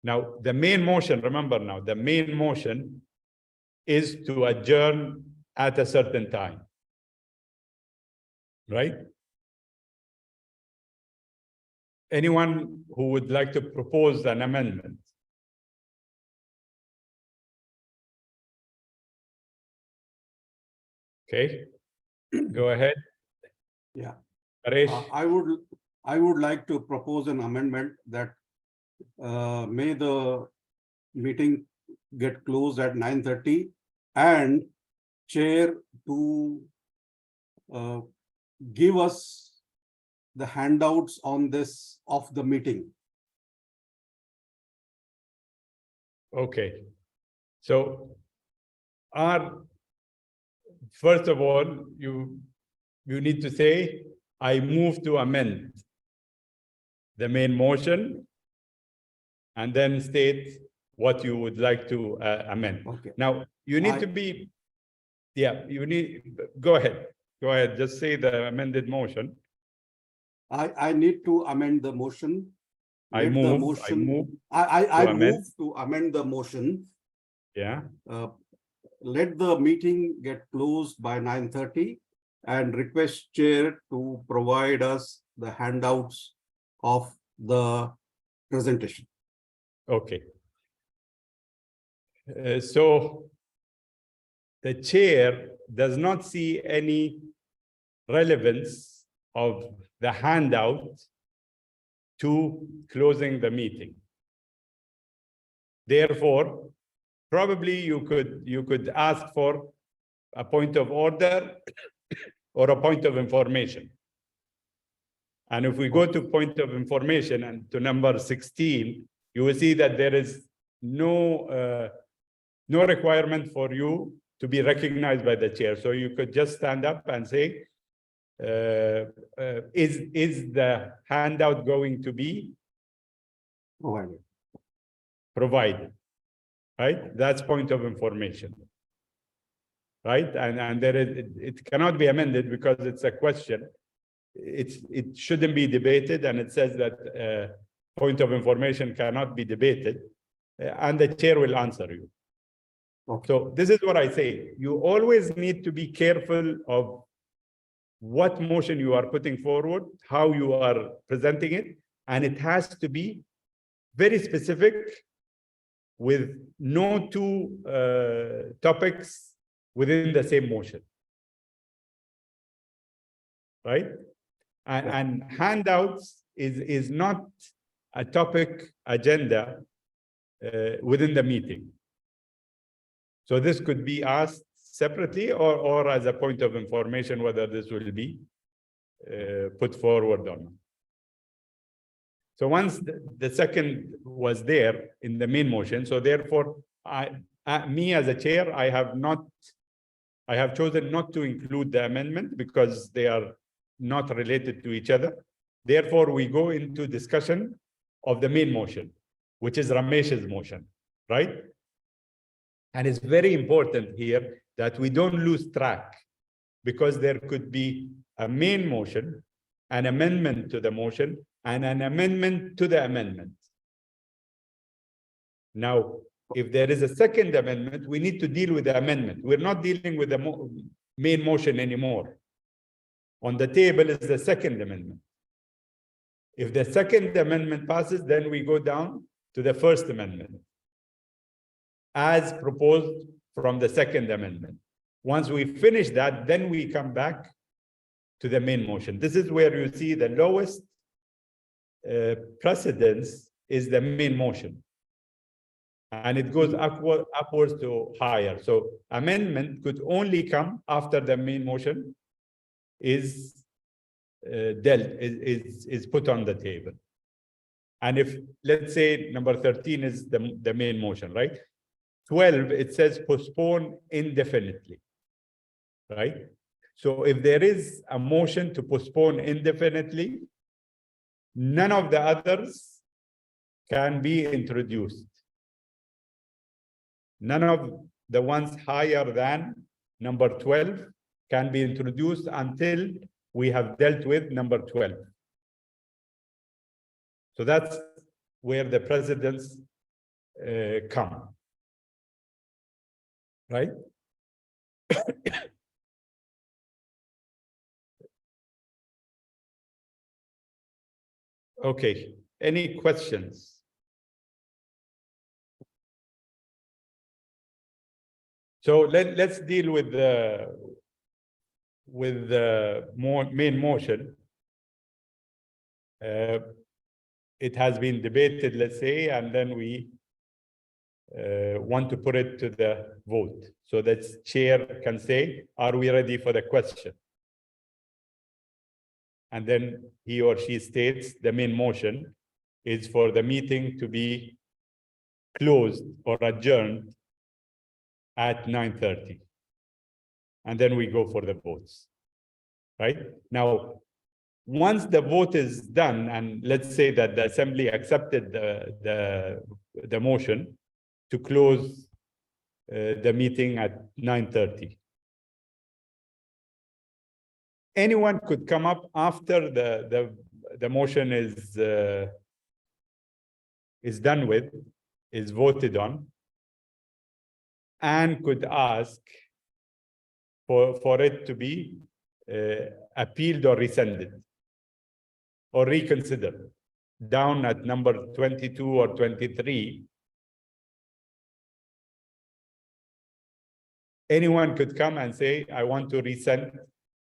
[SPEAKER 3] Now, the main motion, remember now, the main motion is to adjourn at a certain time. Right? Anyone who would like to propose an amendment? Okay, go ahead.
[SPEAKER 4] Yeah.
[SPEAKER 3] Paresh.
[SPEAKER 4] I would like to propose an amendment that may the meeting get closed at 9:30 and chair to give us the handouts on this of the meeting.
[SPEAKER 3] Okay. So first of all, you need to say, I move to amend the main motion, and then state what you would like to amend.
[SPEAKER 4] Okay.
[SPEAKER 3] Now, you need to be, go ahead. Go ahead, just say the amended motion.
[SPEAKER 4] I need to amend the motion.
[SPEAKER 3] I move
[SPEAKER 4] I move to amend the motion.
[SPEAKER 3] Yeah.
[SPEAKER 4] Let the meeting get closed by 9:30 and request chair to provide us the handouts of the presentation.
[SPEAKER 3] Okay. So the chair does not see any relevance of the handout to closing the meeting. Therefore, probably you could ask for a point of order or a point of information. And if we go to point of information and to number 16, you will see that there is no requirement for you to be recognized by the chair. So you could just stand up and say, is the handout going to be provided? Right? That's point of information. Right? And there is, it cannot be amended because it's a question. It shouldn't be debated, and it says that point of information cannot be debated, and the chair will answer you.
[SPEAKER 4] Okay.
[SPEAKER 3] So this is what I say. You always need to be careful of what motion you are putting forward, how you are presenting it, and it has to be very specific with no two topics within the same motion. Right? And handouts is not a topic agenda within the meeting. So this could be asked separately or as a point of information, whether this will be put forward or not. So once the second was there in the main motion, so therefore, me as a chair, I have chosen not to include the amendment because they are not related to each other. Therefore, we go into discussion of the main motion, which is Ramesh's motion, right? And it's very important here that we don't lose track, because there could be a main motion, an amendment to the motion, and an amendment to the amendment. Now, if there is a second amendment, we need to deal with the amendment. We're not dealing with the main motion anymore. On the table is the second amendment. If the second amendment passes, then we go down to the first amendment, as proposed from the second amendment. Once we finish that, then we come back to the main motion. This is where you see the lowest precedence is the main motion. And it goes upwards to higher. So amendment could only come after the main motion is is put on the table. And if, let's say, number 13 is the main motion, right? 12, it says postpone indefinitely, right? So if there is a motion to postpone indefinitely, none of the others can be introduced. None of the ones higher than number 12 can be introduced until we have dealt with number 12. So that's where the precedents come. Right? Okay, any questions? So let's deal with the main motion. It has been debated, let's say, and then we want to put it to the vote. So that chair can say, are we ready for the question? And then he or she states the main motion is for the meeting to be closed or adjourned at 9:30. And then we go for the votes, right? Now, once the vote is done, and let's say that the assembly accepted the motion to close the meeting at 9:30. Anyone could come up after the motion is done with, is voted on, and could ask for it to be appealed or rescinded or reconsidered. Down at number 22 or 23, anyone could come and say, I want to rescind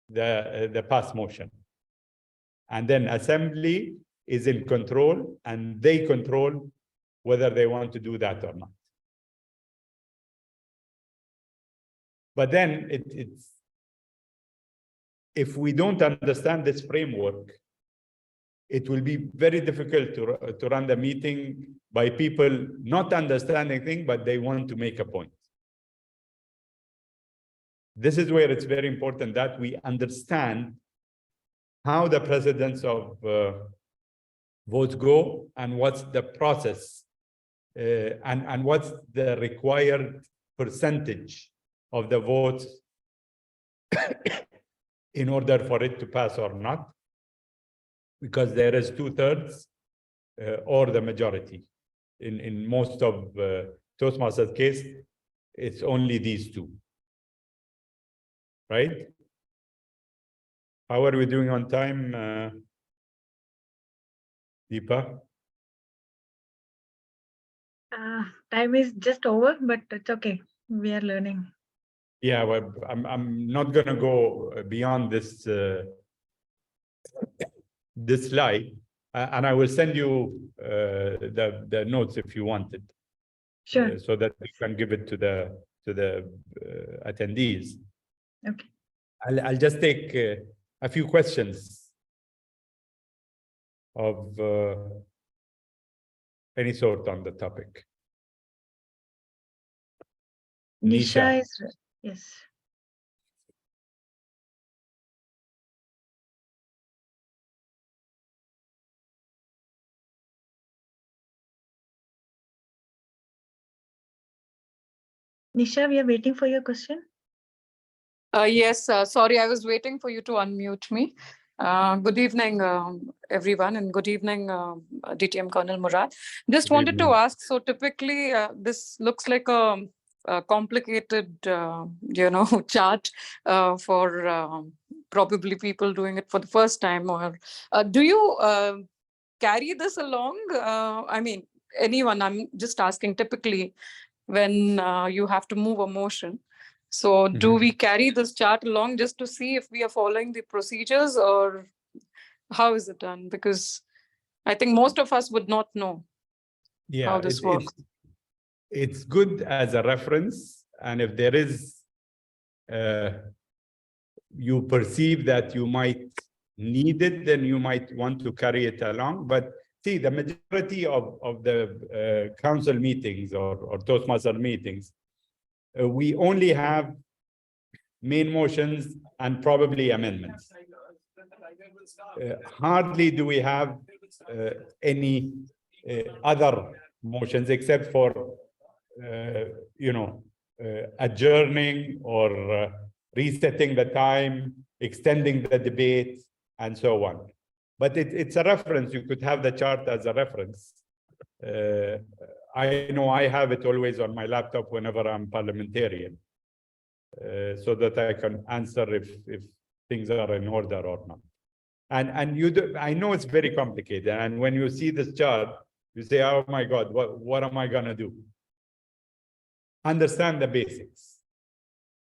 [SPEAKER 3] the past motion. And then assembly is in control, and they control whether they want to do that or not. But then if we don't understand this framework, it will be very difficult to run the meeting by people not understanding things, but they want to make a point. This is where it's very important that we understand how the precedence of votes go and what's the process and what's the required percentage of the votes in order for it to pass or not, because there is 2/3 or the majority. In most of Toastmasters case, it's only these two, right? How are we doing on time, Deepa?
[SPEAKER 2] Time is just over, but it's okay. We are learning.
[SPEAKER 3] Yeah, well, I'm not going to go beyond this this slide, and I will send you the notes if you want it,
[SPEAKER 2] Sure.
[SPEAKER 3] so that you can give it to the attendees.
[SPEAKER 2] Okay.
[SPEAKER 3] I'll just take a few questions of any sort on the topic.
[SPEAKER 2] Nisha is, yes. Nisha, we are waiting for your question.
[SPEAKER 6] Yes, sorry, I was waiting for you to unmute me. Good evening, everyone, and good evening, DTM Colonel Murad. Just
[SPEAKER 3] Good
[SPEAKER 6] wanted to
[SPEAKER 3] evening.
[SPEAKER 6] ask, so typically this looks like a complicated, chart for probably people doing it for the first time. Or do you carry this along? I mean, anyone, I'm just asking, typically when you have to move a motion. So do we carry this chart along just to see if we are following the procedures, or how is it done? Because I think most of us would not know how this works.
[SPEAKER 3] It's good as a reference. And if there is, you perceive that you might need it, then you might want to carry it along. But see, the majority of the council meetings or Toastmaster meetings, we only have main motions and probably amendments. Hardly do we have any other motions except for, adjourning or resetting the time, extending the debate, and so on. But it's a reference. You could have the chart as a reference. I know I have it always on my laptop whenever I'm parliamentarian, so that I can answer if things are in order or not. And you do, I know it's very complicated. And when you see this chart, you say, oh my God, what am I gonna do? Understand the basics.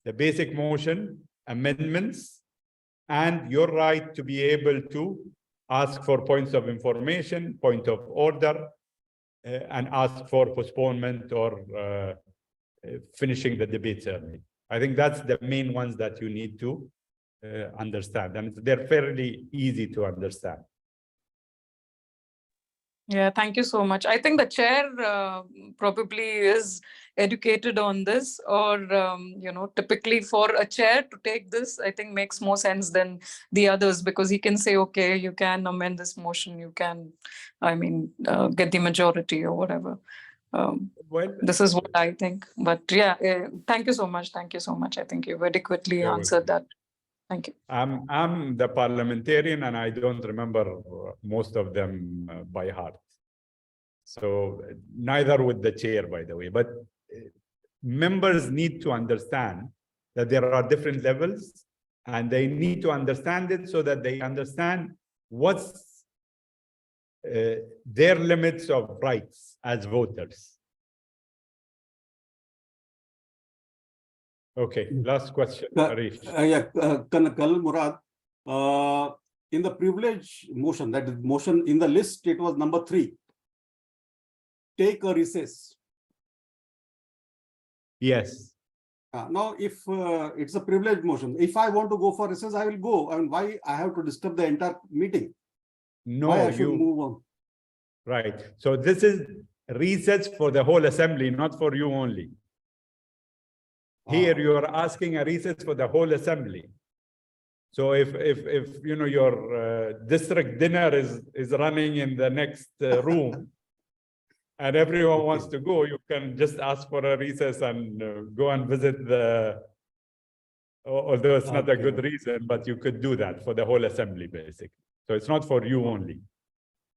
[SPEAKER 3] The basic motion, amendments, and your right to be able to ask for points of information, point of order, and ask for postponement or finishing the debates early. I think that's the main ones that you need to understand, and they're fairly easy to understand.
[SPEAKER 6] Yeah, thank you so much. I think the chair probably is educated on this, or typically for a chair to take this, I think makes more sense than the others, because he can say, okay, you can amend this motion, you can, get the majority or whatever.
[SPEAKER 3] Well,
[SPEAKER 6] this is what I think. But yeah, thank you so much. Thank you so much. I think you've adequately answered that. Thank you.
[SPEAKER 3] I'm the parliamentarian, and I don't remember most of them by heart. So neither would the chair, by the way. But members need to understand that there are different levels, and they need to understand it so that they understand what's their limits of rights as voters. Okay, last question, Arish.
[SPEAKER 4] Colonel Murad, in the privilege motion, that is motion in the list, it was number 3. Take a recess.
[SPEAKER 3] Yes.
[SPEAKER 4] Now, if it's a privilege motion, if I want to go for recess, I will go. I mean, why I have to disturb the entire meeting?
[SPEAKER 3] No,
[SPEAKER 4] why I should move on?
[SPEAKER 3] Right. So this is recess for the whole assembly, not for you only. Here you are asking a recess for the whole assembly. So if your district dinner is running in the next room and everyone wants to go, you can just ask for a recess and go and visit the, although it's not a good reason, but you could do that for the whole assembly, basically. So it's not for you only.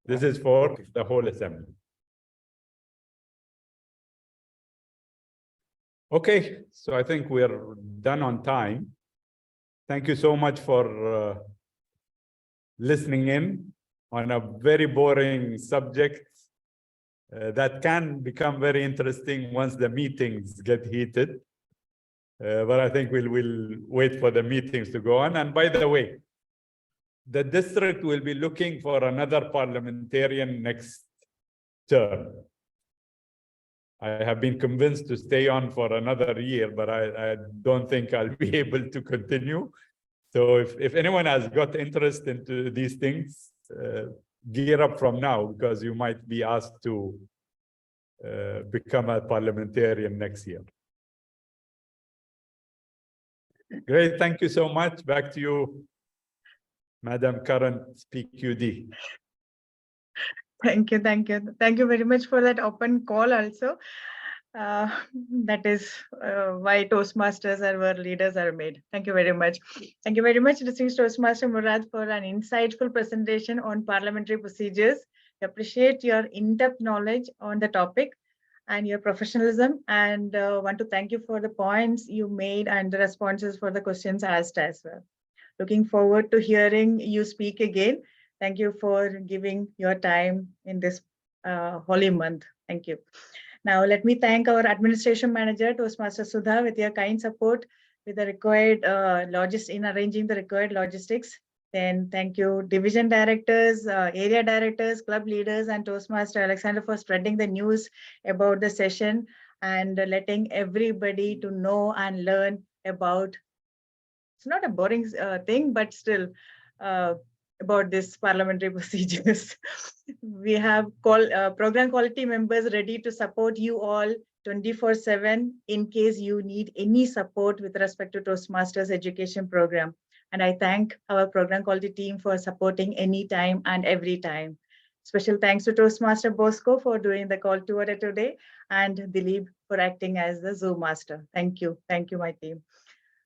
[SPEAKER 3] This is for the whole assembly. Okay, so I think we're done on time. Thank you so much for listening in on a very boring subject that can become very interesting once the meetings get heated. But I think we'll wait for the meetings to go on. And by the way, the district will be looking for another parliamentarian next term. I have been convinced to stay on for another year, but I don't think I'll be able to continue. So if anyone has got interest into these things, gear up from now, because you might be asked to become a parliamentarian next year. Great, thank you so much. Back to you, Madam Current PQD.
[SPEAKER 2] Thank you. Thank you very much for that open call also. That is why Toastmasters are where leaders are made. Thank you very much. Thank you very much, distinguished Toastmaster Murad, for an insightful presentation on parliamentary procedures. I appreciate your in-depth knowledge on the topic and your professionalism, and want to thank you for the points you made and the responses for the questions asked as well. Looking forward to hearing you speak again. Thank you for giving your time in this holy month. Thank you. Now, let me thank our administration manager, Toastmaster Sudha, with your kind support with the required in arranging the required logistics. Then thank you, division directors, area directors, club leaders, and Toastmaster Alexander for spreading the news about the session and letting everybody to know and learn about. It's not a boring thing, but still about this parliamentary procedures. We have program quality members ready to support you all 24/7 in case you need any support with respect to Toastmasters education program. And I thank our program quality team for supporting anytime and every time. Special thanks to Toastmaster Bosco for doing the call tour today, and Dilip for acting as the Zoom master. Thank you, my team.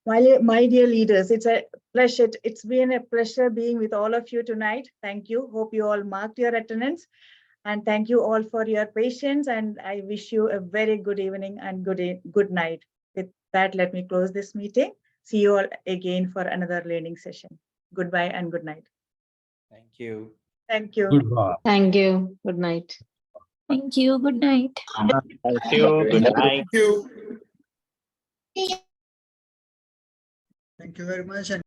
[SPEAKER 2] My dear leaders, it's a pleasure. It's been a pleasure being with all of you tonight. Thank you. Hope you all marked your attendance. And thank you all for your patience. And I wish you a very good evening and good night. With that, let me close this meeting. See you all again for another learning session. Goodbye and good night.
[SPEAKER 7] Thank you.
[SPEAKER 2] Thank you.
[SPEAKER 8] Goodbye.
[SPEAKER 9] Thank you. Good night.
[SPEAKER 10] Thank you. Good night.
[SPEAKER 8] Thank you. Good night.
[SPEAKER 7] Thank you.
[SPEAKER 11] Thank you very much.